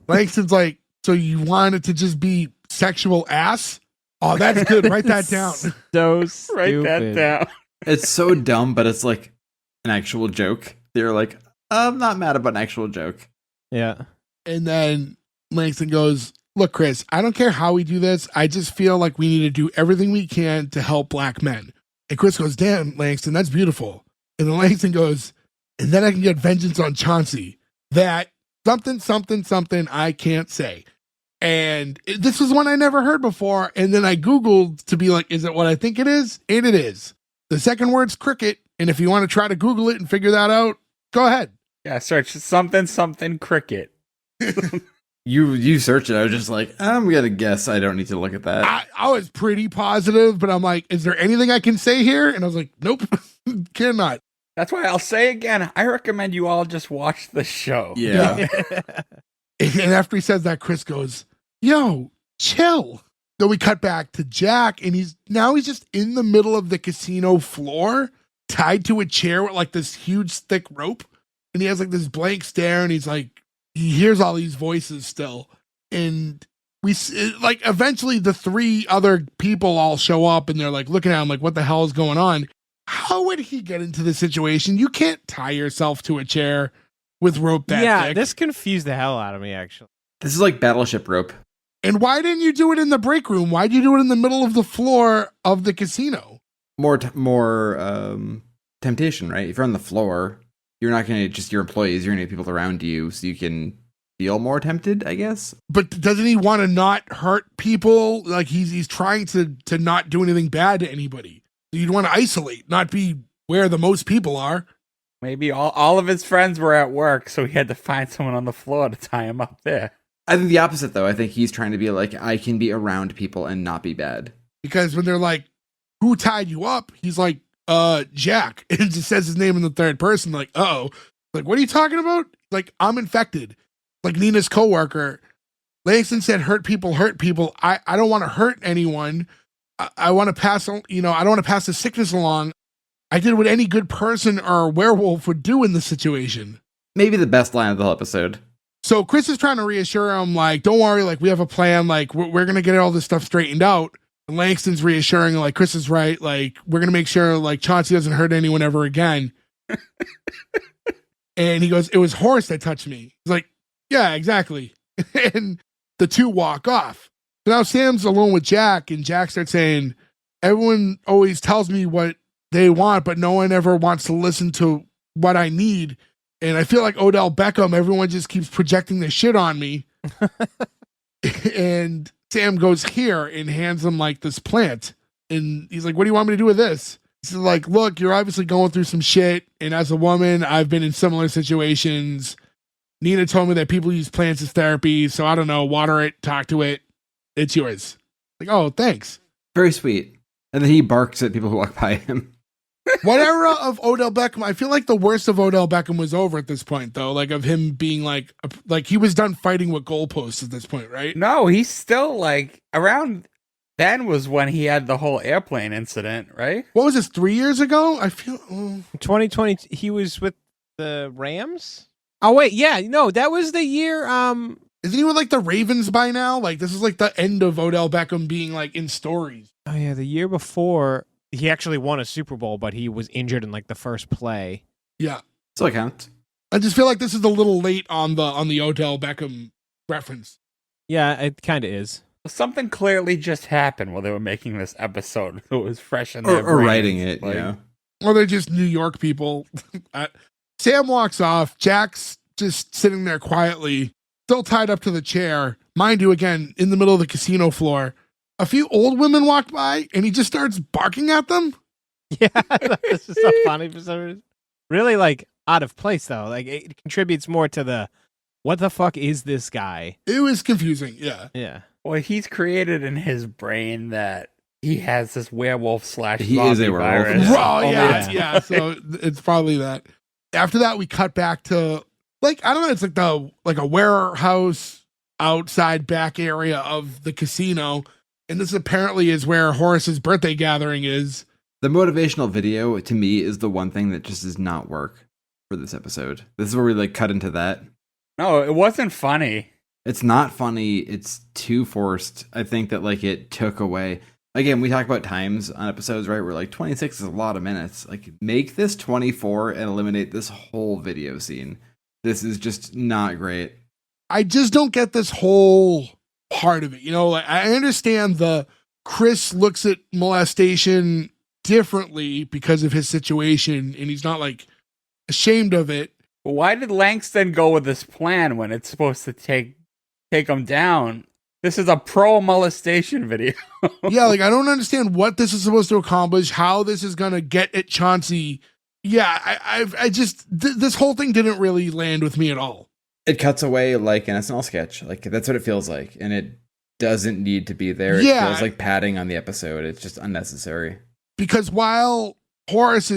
Langston's like, so you want it to just be sexual ass? Oh, that's good. Write that down. So stupid. Write that down. It's so dumb, but it's like an actual joke. They're like, I'm not mad about an actual joke. Yeah. And then Langston goes, look, Chris, I don't care how we do this. I just feel like we need to do everything we can to help black men. And Chris goes, damn, Langston, that's beautiful. And then Langston goes, and then I can get vengeance on Chauncey. That something I can't say. And this was one I never heard before. And then I Googled to be like, is it what I think it is? And it is. The second word's cricket. And if you want to try to Google it and figure that out, go ahead. Yeah, search something cricket. You search it. I was just like, I'm going to guess I don't need to look at that. I was pretty positive, but I'm like, is there anything I can say here? And I was like, nope, cannot. That's why I'll say again, I recommend you all just watch the show. Yeah. And after he says that, Chris goes, yo, chill. Then we cut back to Jack, and he's just in the middle of the casino floor, tied to a chair with like this huge thick rope. And he has like this blank stare, and he's like, he hears all these voices still. And we like eventually the three other people all show up, and they're like looking at him like, what the hell is going on? How would he get into the situation? You can't tie yourself to a chair with rope that thick. This confused the hell out of me, actually. This is like Battleship rope. And why didn't you do it in the break room? Why'd you do it in the middle of the floor of the casino? More temptation, right? If you're on the floor, you're not going to just your employees, you're going to get people around you so you can feel more tempted, I guess. But doesn't he want to not hurt people? Like he's trying to not do anything bad to anybody. You'd want to isolate, not be where the most people are. Maybe all of his friends were at work, so he had to find someone on the floor to tie him up there. I think the opposite, though. I think he's trying to be like, I can be around people and not be bad. Because when they're like, who tied you up? He's like, Jack. And just says his name in the third person. Like, uh-oh. Like, what are you talking about? Like, I'm infected. Like Nina's coworker. Langston said, hurt people. I don't want to hurt anyone. I want to pass, I don't want to pass the sickness along. I did what any good person or werewolf would do in this situation. Maybe the best line of the whole episode. So Chris is trying to reassure him, like, don't worry, like, we have a plan, like, we're going to get all this stuff straightened out. And Langston's reassuring, like, Chris is right, like, we're going to make sure, like, Chauncey doesn't hurt anyone ever again. And he goes, it was Horace that touched me. He's like, yeah, exactly. And the two walk off. So now Sam's alone with Jack, and Jack starts saying, everyone always tells me what they want, but no one ever wants to listen to what I need. And I feel like Odell Beckham, everyone just keeps projecting this shit on me. And Sam goes here and hands him like this plant. And he's like, what do you want me to do with this? He's like, look, you're obviously going through some shit. And as a woman, I've been in similar situations. Nina told me that people use plants as therapy. So I don't know, water it, talk to it. It's yours. Like, oh, thanks. Very sweet. And then he barks at people who walk by him. What era of Odell Beckham? I feel like the worst of Odell Beckham was over at this point, though. Like of him being like he was done fighting with goalposts at this point, right? No, he's still like around. Then was when he had the whole airplane incident, right? What was this? 3 years ago? I feel 2020. He was with the Rams. Oh wait, yeah, no, that was the year. Isn't he with like the Ravens by now? Like this is like the end of Odell Beckham being like in stories. Oh yeah, the year before. He actually won a Super Bowl, but he was injured in like the first play. Yeah. So it counts. I just feel like this is a little late on the Odell Beckham reference. Yeah, it kind of is. Something clearly just happened while they were making this episode. It was fresh in their brains. Or writing it, Or they're just New York people. Sam walks off. Jack's just sitting there quietly, still tied up to the chair. Mind you, again, in the middle of the casino floor. A few old women walk by, and he just starts barking at them. Yeah, this is so funny for some reason. Really, like, out of place, though. Like, it contributes more to the, what the fuck is this guy? It was confusing, yeah. Yeah. Well, he's created in his brain that he has this werewolf / he is a werewolf. virus. Yeah. So it's probably that. After that, we cut back to, like, I don't know, it's like a warehouse outside back area of the casino. And this apparently is where Horace's birthday gathering is. The motivational video, to me, is the one thing that just does not work for this episode. This is where we, like, cut into that. No, it wasn't funny. It's not funny. It's too forced. I think that, like, it took away. Again, we talk about times on episodes, right? Where, like, 26 is a lot of minutes. Like, make this 24 and eliminate this whole video scene. This is just not great. I just don't get this whole part of it. You know, like, I understand Chris looks at molestation differently because of his situation, and he's not, like, ashamed of it. Why did Langston go with this plan when it's supposed to take him down? This is a pro-molestation video. Yeah, like, I don't understand what this is supposed to accomplish, how this is going to get at Chauncey. Yeah, I just, this whole thing didn't really land with me at all. It cuts away like an SNL sketch. Like, that's what it feels like. And it doesn't need to be there. It feels like padding on the episode. It's just unnecessary. Because while Horace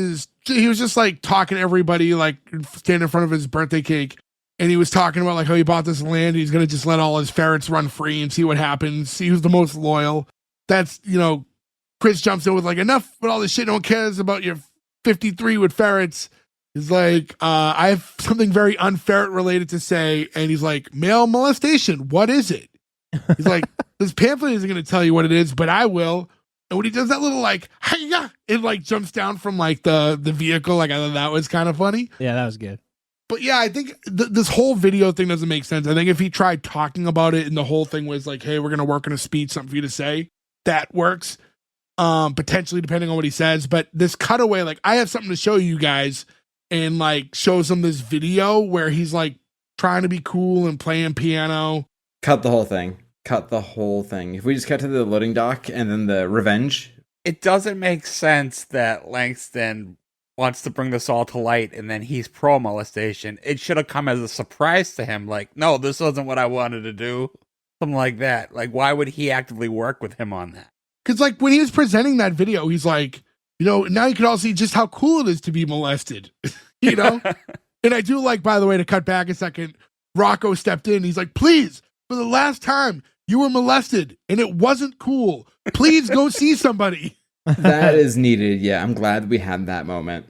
he was just, like, talking to everybody, like, standing in front of his birthday cake. And he was talking about, like, how he bought this land. He's going to just let all his ferrets run free and see what happens. See who's the most loyal. That's, you know, Chris jumps in with, like, enough with all this shit. No one cares about your 53 with ferrets. He's like, I have something very unferret related to say. And he's like, male molestation. What is it? He's like, this pamphlet isn't going to tell you what it is, but I will. And when he does that little, like, hiya, it, like, jumps down from, like, the vehicle. Like, I thought that was kind of funny. Yeah, that was good. But yeah, I think this whole video thing doesn't make sense. I think if he tried talking about it and the whole thing was like, hey, we're going to work on a speech, something for you to say, that works. Potentially, depending on what he says. But this cutaway, like, I have something to show you guys, and, like, shows him this video where he's, like, trying to be cool and playing piano. Cut the whole thing. Cut the whole thing. If we just cut to the loading dock and then the revenge. It doesn't make sense that Langston wants to bring this all to light and then he's pro-molestation. It should have come as a surprise to him. Like, no, this wasn't what I wanted to do. Something like that. Like, why would he actively work with him on that? Because, like, when he was presenting that video, he's like, you know, now you can all see just how cool it is to be molested, you know? And I do like, by the way, to cut back a second, Rocco stepped in. He's like, please, for the last time, you were molested and it wasn't cool. Please go see somebody. That is needed. Yeah, I'm glad we had that moment.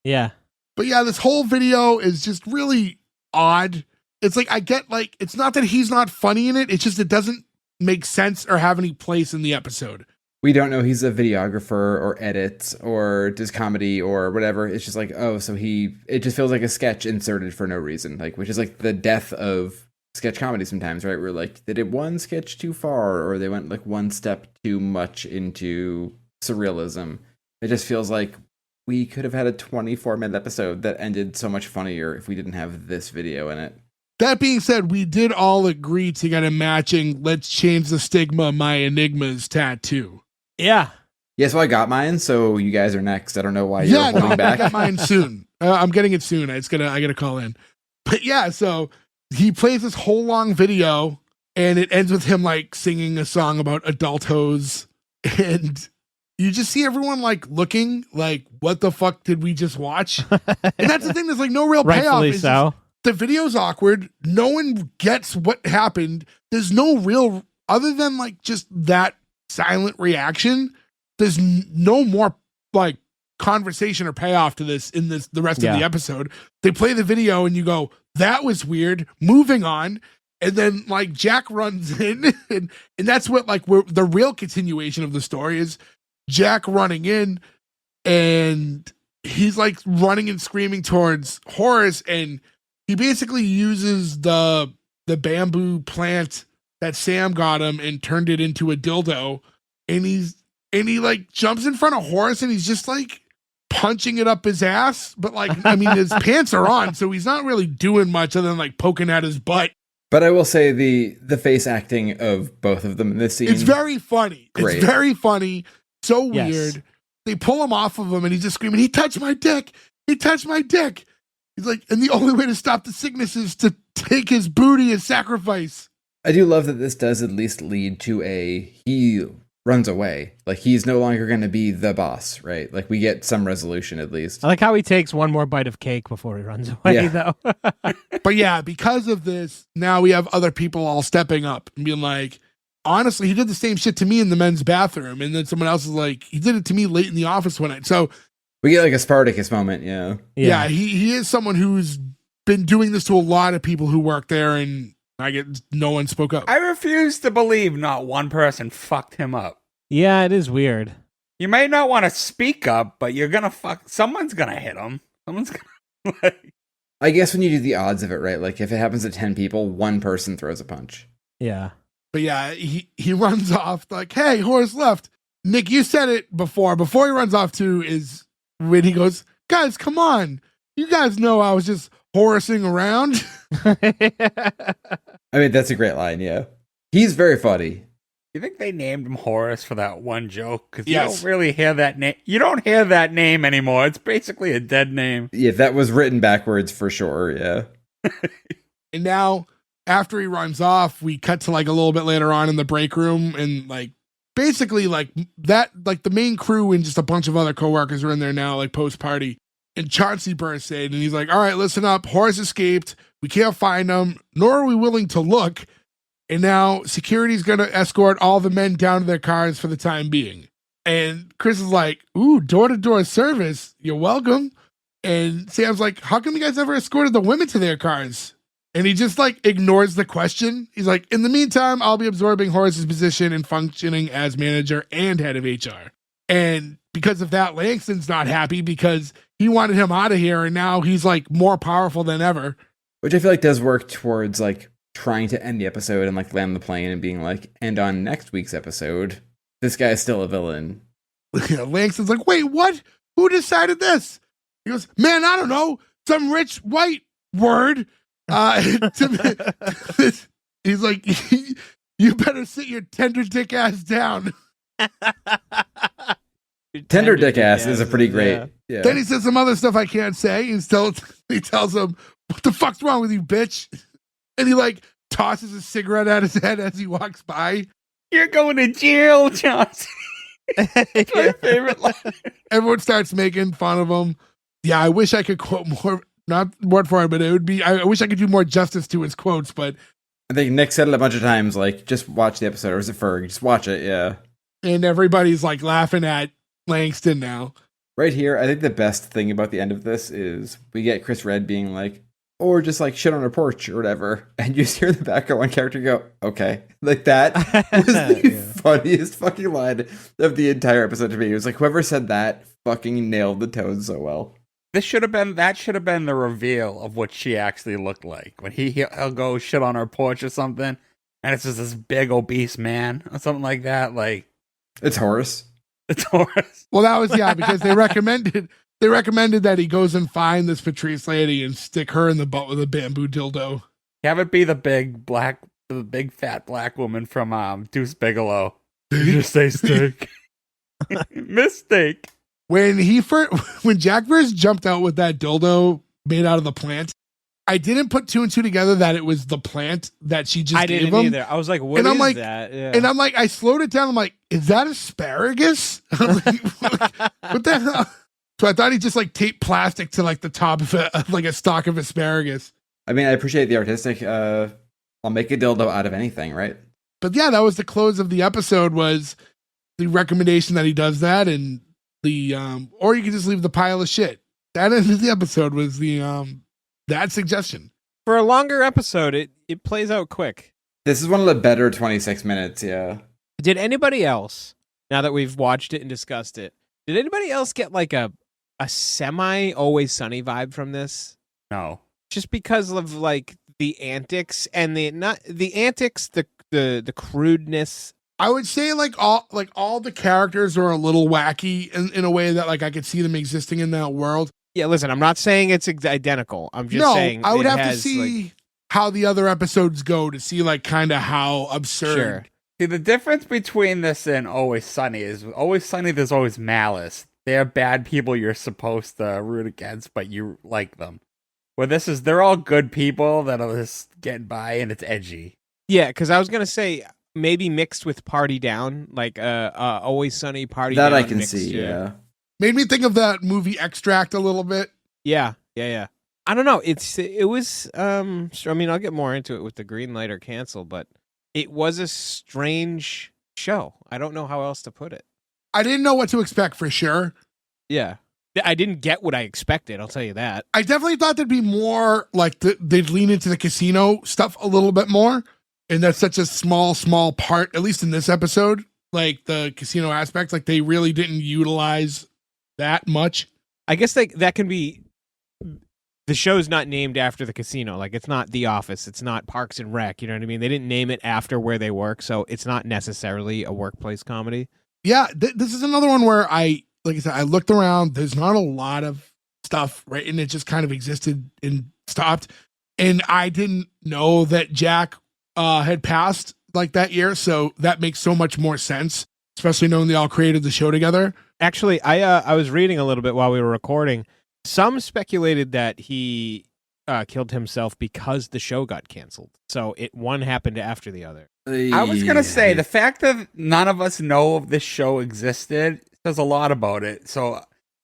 Yeah. But yeah, this whole video is just really odd. It's like, I get, like, it's not that he's not funny in it. It's just, it doesn't make sense or have any place in the episode. We don't know he's a videographer or edits or does comedy or whatever. It's just like, oh, so it just feels like a sketch inserted for no reason. Like, which is like the death of sketch comedy sometimes, right? We're like, they did one sketch too far, or they went like one step too much into surrealism. It just feels like we could have had a 24-minute episode that ended so much funnier if we didn't have this video in it. That being said, we did all agree to get a matching "Let's Change the Stigma My Enigmas" tattoo. Yeah. Yeah, so I got mine, so you guys are next. I don't know why you're holding back. I got mine soon. I'm getting it soon. I gotta call in. But yeah, so he plays this whole long video, and it ends with him, like, singing a song about adult hose, and you just see everyone, like, looking like, what the fuck did we just watch? And that's the thing, there's, like, no real payoff. Rightfully so. The video's awkward. No one gets what happened. There's no real, other than, like, just that silent reaction, there's no more, like, conversation or payoff to this in the rest of the episode. They play the video and you go, that was weird, moving on. And then, like, Jack runs in and that's what, like, the real continuation of the story is Jack running in, and he's, like, running and screaming towards Horace, and he basically uses the bamboo plant that Sam got him and turned it into a dildo, and he like jumps in front of Horace and he's just like punching it up his ass, but like I mean his pants are on, so he's not really doing much other than like poking at his butt. But I will say the face acting of both of them in this scene, it's very funny. Great. It's very funny. So Yes. weird. They pull him off of him and he's just screaming, "He touched my dick! He touched my dick!" He's like, and the only way to stop the sickness is to take his booty as sacrifice. I do love that this does at least lead to he runs away. Like, he's no longer going to be the boss, right? Like, we get some resolution at least. I like how he takes one more bite of cake before he runs away, though. But yeah, because of this, now we have other people all stepping up and being like, honestly, he did the same shit to me in the men's bathroom. And then someone else is like, he did it to me late in the office one night. So We get like a Spartacus moment, yeah. yeah, he is someone who's been doing this to a lot of people who work there, and I get no one spoke up. I refuse to believe not one person fucked him up. Yeah, it is weird. You may not want to speak up, but you're gonna someone's gonna hit him. Someone's gonna like. I guess when you do the odds of it, right? Like, if it happens to 10 people, one person throws a punch. Yeah. But yeah, he runs off like, "Hey, Horace left." Nick, you said it before. Before he runs off too is when he goes, "Guys, come on. You guys know I was just Horacing around." I mean, that's a great line, yeah. He's very funny. You think they named him Horace for that one joke? Because Yes. you don't really hear that name. You don't hear that name anymore. It's basically a dead name. Yeah, that was written backwards for sure, yeah. And now, after he runs off, we cut to like a little bit later on in the break room, and like basically like that, like the main crew and just a bunch of other coworkers are in there now, like post party. And Chauncey bursts in, and he's like, "All right, listen up. Horace escaped. We can't find him, nor are we willing to look. And now security's going to escort all the men down to their cars for the time being." And Chris is like, "Ooh, door-to-door service. You're welcome." And Sam's like, "How come you guys never escorted the women to their cars?" And he just like ignores the question. He's like, "In the meantime, I'll be absorbing Horace's position and functioning as manager and head of HR." And because of that, Langston's not happy because he wanted him out of here, and now he's like more powerful than ever. Which I feel like does work towards like trying to end the episode and like land the plane and being like, and on next week's episode, this guy is still a villain. Langston's like, "Wait, what? Who decided this?" He goes, "Man, I don't know. Some rich white word." He's like, "You better sit your tender dick ass down." Tender dick ass is a pretty great. Yeah. Then he says some other stuff I can't say, and still he tells him, "What the fuck's wrong with you, bitch?" And he like tosses a cigarette at his head as he walks by. "You're going to jail, Johnson." My favorite line. Everyone starts making fun of him. Yeah, I wish I could quote more, not word for it, but it would be, I wish I could do more justice to his quotes, but I think Nick said it a bunch of times, like, just watch the episode, or was it Ferg? Just watch it, yeah. and everybody's like laughing at Langston now. Right here, I think the best thing about the end of this is we get Chris Red being like, or just like shit on her porch or whatever, and you just hear in the background one character go, "Okay." Like, that was the funniest fucking line of the entire episode to me. It was like, whoever said that fucking nailed the tone so well. That should have been the reveal of what she actually looked like. When he'll go shit on her porch or something, and it's just this big obese man or something like that. Like, It's Horace. it's Horace. Well, that was, because they recommended that he goes and find this Patrice lady and stick her in the butt with a bamboo dildo. Have it be the big fat black woman from Deuce Bigelow. You just say steak. Mistake. When Jack first jumped out with that dildo made out of the plant, I didn't put two and two together that it was the plant that she just gave him. I didn't either. I was like, what is that? Yeah. And I'm like, I slowed it down. I'm like, is that asparagus? I was like, what the hell? So I thought he just like taped plastic to like the top of like a stalk of asparagus. I mean, I appreciate the artistic, I'll make a dildo out of anything, right? But yeah, that was the close of the episode, was the recommendation that he does that, and the or you can just leave the pile of shit. That end of the episode was the that suggestion. For a longer episode, it plays out quick. This is one of the better 26 minutes, yeah. Did anybody else, now that we've watched it and discussed it, did anybody else get like a semi Always Sunny vibe from this? No. Just because of like the antics and the the crudeness. I would say like all the characters are a little wacky in a way that like I could see them existing in that world. Yeah, listen, I'm not saying it's identical. I'm just saying I would have to see how the other episodes go to see like kind of how absurd. Sure. See, the difference between this and Always Sunny is Always Sunny, there's always malice. They're bad people you're supposed to root against, but you like them. Where this is, they're all good people that are just getting by, and it's edgy. Yeah, because I was gonna say maybe mixed with Party Down, like Always Sunny, Party Down. That I can see, yeah. Made me think of that movie Extract a little bit. Yeah. I don't know. It was. I mean, I'll get more into it with the green light or cancel, but it was a strange show. I don't know how else to put it. I didn't know what to expect for sure. Yeah. I didn't get what I expected, I'll tell you that. I definitely thought there'd be more, like, they'd lean into the casino stuff a little bit more. And that's such a small part, at least in this episode. Like, the casino aspect, like, they really didn't utilize that much. I guess that can be... The show's not named after the casino. Like, it's not The Office. It's not Parks and Rec. You know what I mean? They didn't name it after where they work, so it's not necessarily a workplace comedy. Yeah, this is another one where like I said, I looked around. There's not a lot of stuff, right? And it just kind of existed and stopped. And I didn't know that Jak had passed like that year. So that makes so much more sense, especially knowing they all created the show together. Actually, I was reading a little bit while we were recording. Some speculated that he killed himself because the show got canceled. So one happened after the other. I was going to say, the fact that none of us know if this show existed says a lot about it. So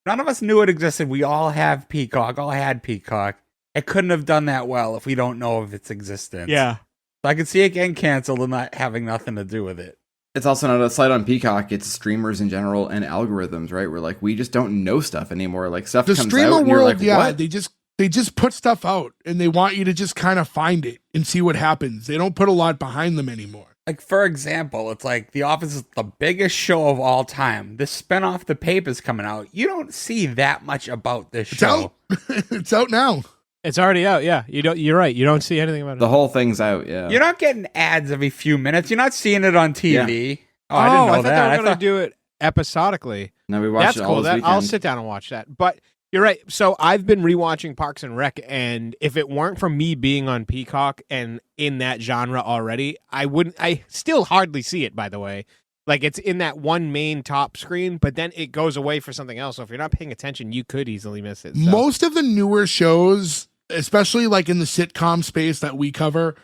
none of us knew it existed. We all have Peacock, all had Peacock. It couldn't have done that well if we don't know of its existence. Yeah. So I could see it getting canceled and not having nothing to do with it. It's also not a slight on Peacock. It's streamers in general and algorithms, right? Where like we just don't know stuff anymore. Like stuff the comes streamer out and world, you're like, yeah, what? they just put stuff out and they want you to just kind of find it and see what happens. They don't put a lot behind them anymore. Like, for example, it's like The Office is the biggest show of all time. This spinoff, The Paper's coming out. You don't see that much about this show. It's out now. It's already out, yeah. You're right. You don't see anything about it. The whole thing's out, yeah. You're not getting ads every few minutes. You're not seeing it on TV. Yeah. Oh, I didn't know I thought that. they were going to do it episodically. No, we watched That's it cool. all this weekend. I'll sit down and watch that. But you're right. So I've been rewatching Parks and Rec, and if it weren't for me being on Peacock and in that genre already, I still hardly see it, by the way. Like, it's in that one main top screen, but then it goes away for something else. So if you're not paying attention, you could easily miss it. So. Most of the newer shows, especially like in the sitcom space that we cover,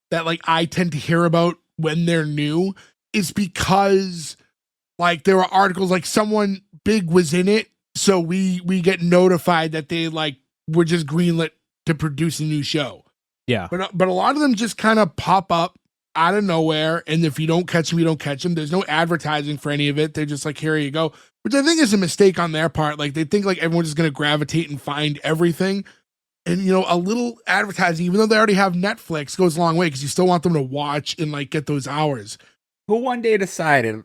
that like I tend to hear about when they're new, is because like there are articles like someone big was in it, so we get notified that they like were just greenlit to produce a new show. Yeah. But a lot of them just kind of pop up out of nowhere, and if you don't catch them, you don't catch them. There's no advertising for any of it. They're just like, here you go, which I think is a mistake on their part. Like they think like everyone's just going to gravitate and find everything. And, you know, a little advertising, even though they already have Netflix, goes a long way because you still want them to watch and like get those hours. Who one day decided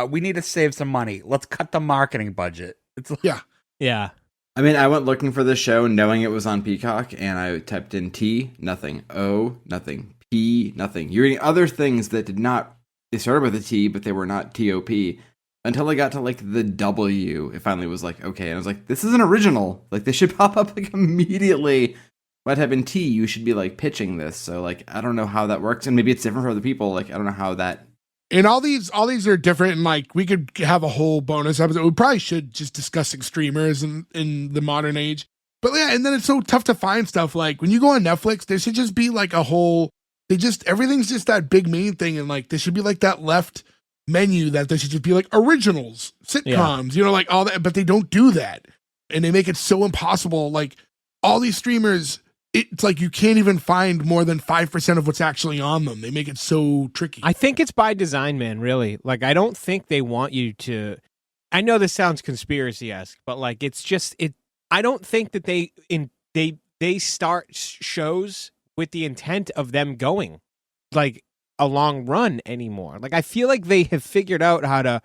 we need to save some money? Let's cut the marketing budget. It's like, Yeah. I mean, I went looking for this show knowing it was on Peacock, and I typed in T, nothing. O, nothing. P, nothing. You're reading other things that did not, they started with a T, but they were not TOP. Until I got to like the W, it finally was like, okay. And I was like, this is an original. Like, this should pop up like immediately. If I type in T, you should be like pitching this. So like, I don't know how that works. And maybe it's different for other people. Like, I don't know how that. And all these are different, and like we could have a whole bonus episode. We probably should just discussing streamers in the modern age. But yeah, and then it's so tough to find stuff. Like when you go on Netflix, there should just be like a whole. Everything's just that big main thing, and like there should be like that left menu that there should just be like originals, sitcoms, you know, like all that. But they don't do that, and they make it so impossible. Like all these streamers. It's like you can't even find more than 5% of what's actually on them. They make it so tricky. I think it's by design, man, really. Like, I don't think they want you to... I know this sounds conspiracy-esque, but, like, it's just... I don't think that they start shows with the intent of them going, like, a long run anymore. Like, I feel like they have figured out how to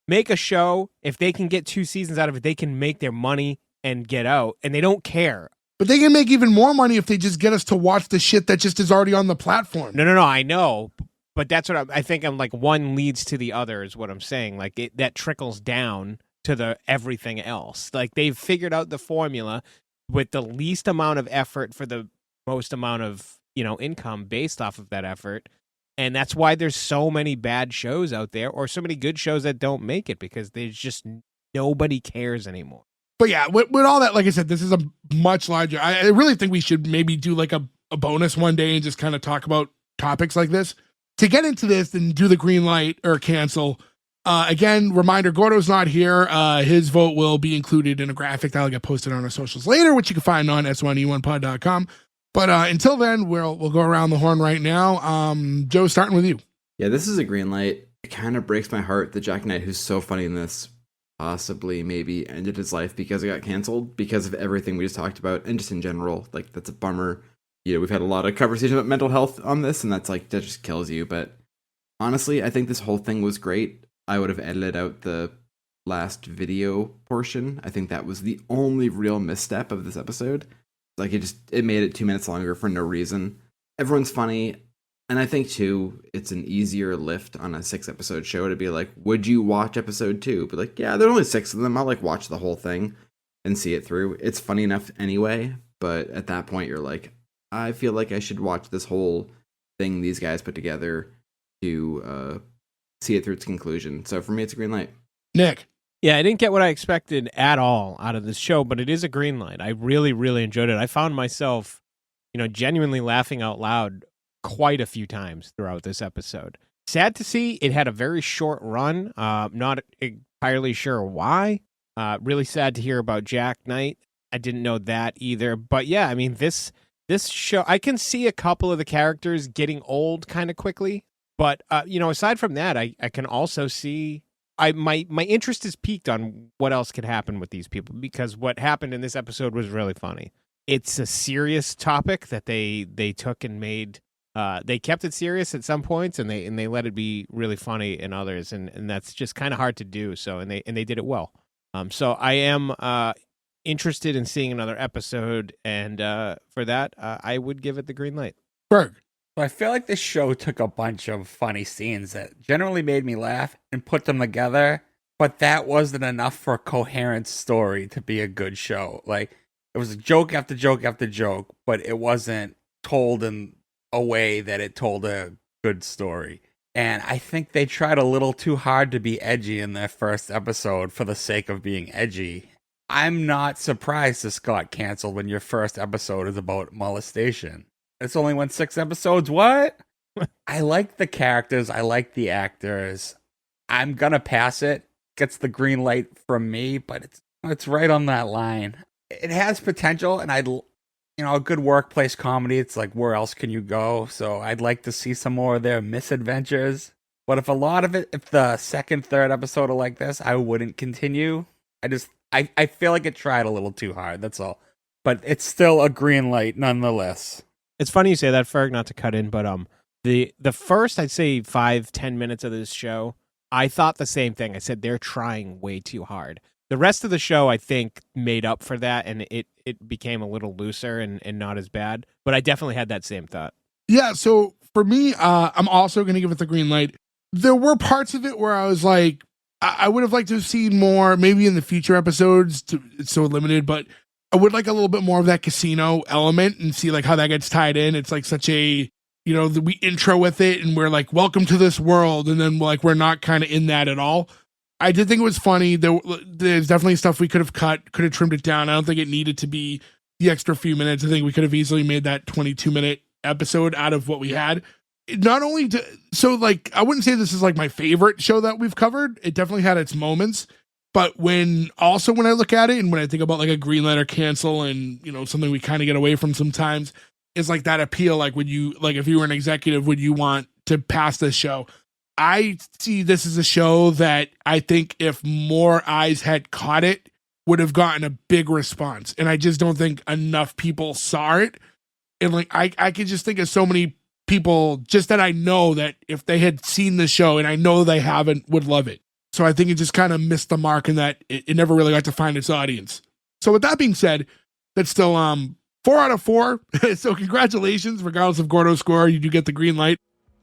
make a show. If they can get 2 seasons out of it, they can make their money and get out, and they don't care. But they can make even more money if they just get us to watch the shit that just is already on the platform. No, I know. But that's what I think. I'm like, one leads to the other is what I'm saying. Like that trickles down to the everything else. Like they've figured out the formula with the least amount of effort for the most amount of, income based off of that effort. And that's why there's so many bad shows out there or so many good shows that don't make it, because there's just nobody cares anymore. But yeah, with all that, like I said, this is a much larger. I really think we should maybe do like a bonus one day and just kind of talk about topics like this. To get into this and do the green light or cancel, again, reminder, Gordo's not here. His vote will be included in a graphic that'll get posted on our socials later, which you can find on S1E1pod.com. But until then, we'll go around the horn right now. Joe, starting with you. Yeah, this is a green light. It kind of breaks my heart that Jak Knight, who's so funny in this, possibly maybe ended his life because it got canceled because of everything we just talked about, and just in general. Like, that's a bummer. We've had a lot of conversation about mental health on this, and that's like, that just kills you. But honestly, I think this whole thing was great. I would have edited out the last video portion. I think that was the only real misstep of this episode. Like, it made it 2 minutes longer for no reason. Everyone's funny. And I think, too, it's an easier lift on a 6-episode show to be like, would you watch episode 2? But like, yeah, there's only 6 of them. I'll like watch the whole thing and see it through. It's funny enough anyway. But at that point, you're like, I feel like I should watch this whole thing these guys put together to see it through its conclusion. So for me, it's a green light. Nick. Yeah, I didn't get what I expected at all out of this show, but it is a green light. I really, really enjoyed it. I found myself, genuinely laughing out loud quite a few times throughout this episode. Sad to see it had a very short run. Not entirely sure why. Really sad to hear about Jak Knight. I didn't know that either. But yeah, I mean, this show, I can see a couple of the characters getting old kind of quickly. But, aside from that, I can also see... my interest is piqued on what else could happen with these people, because what happened in this episode was really funny. It's a serious topic that they took and made. They kept it serious at some points, and they let it be really funny in others, and that's just kind of hard to do. So and they did it well. So I am interested in seeing another episode, and for that I would give it the green light. Berg. So I feel like this show took a bunch of funny scenes that generally made me laugh and put them together, but that wasn't enough for a coherent story to be a good show. Like, it was joke after joke after joke, but it wasn't told in a way that it told a good story. And I think they tried a little too hard to be edgy in their first episode for the sake of being edgy. I'm not surprised this got canceled when your first episode is about molestation. It's only went 6 episodes. What? I like the characters. I like the actors. I'm going to pass it. Gets the green light from me, but it's right on that line. It has potential, and a good workplace comedy. It's like, where else can you go? So I'd like to see some more of their misadventures. But if the second, third episode are like this, I wouldn't continue. I feel like it tried a little too hard. That's all. But it's still a green light nonetheless. It's funny you say that, Ferg, not to cut in, but the first, I'd say 5-10 minutes of this show, I thought the same thing. I said they're trying way too hard. The rest of the show, I think, made up for that, and it became a little looser and not as bad. But I definitely had that same thought. Yeah, so for me, I'm also going to give it the green light. There were parts of it where I was like, I would have liked to have seen more, maybe in the future episodes. It's so limited, but I would like a little bit more of that casino element and see like how that gets tied in. It's like such a, we intro with it and we're like, welcome to this world. And then like, we're not kind of in that at all. I did think it was funny. There's definitely stuff we could have cut, could have trimmed it down. I don't think it needed to be the extra few minutes. I think we could have easily made that 22-minute episode out of what we had. Not only I wouldn't say this is like my favorite show that we've covered. It definitely had its moments. But when I look at it and when I think about like a green light or cancel and, something we kind of get away from sometimes is like that appeal. Like, if you were an executive, would you want to pass this show? I see this as a show that I think if more eyes had caught it, would have gotten a big response. And I just don't think enough people saw it. And like, I could just think of so many people just that I know that if they had seen the show, and I know they haven't, would love it. So I think it just kind of missed the mark in that it never really got to find its audience. So with that being said, that's still 4 out of 4. So congratulations, regardless of Gordo's score, you do get the green light.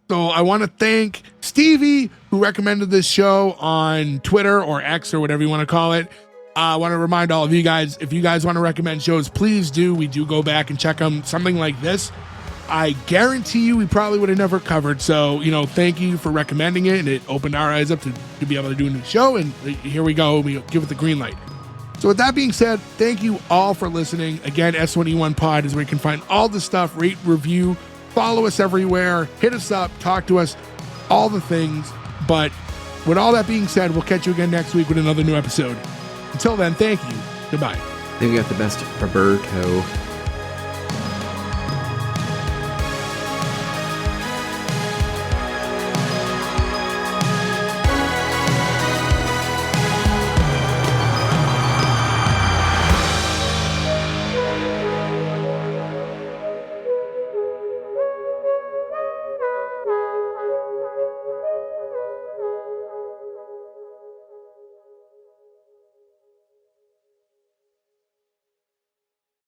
So I want to thank Stevie, who recommended this show on Twitter or X or whatever you want to call it. I want to remind all of you guys, if you guys want to recommend shows, please do. We do go back and check them. Something like this, I guarantee you we probably would have never covered. So, thank you for recommending it. And it opened our eyes up to be able to do a new show. And here we go. We give it the green light. So with that being said, thank you all for listening. Again, S1E1 Pod is where you can find all the stuff, rate, review, follow us everywhere, hit us up, talk to us, all the things. But with all that being said, we'll catch you again next week with another new episode. Until then, thank you. Goodbye. I think we got the best Roberto.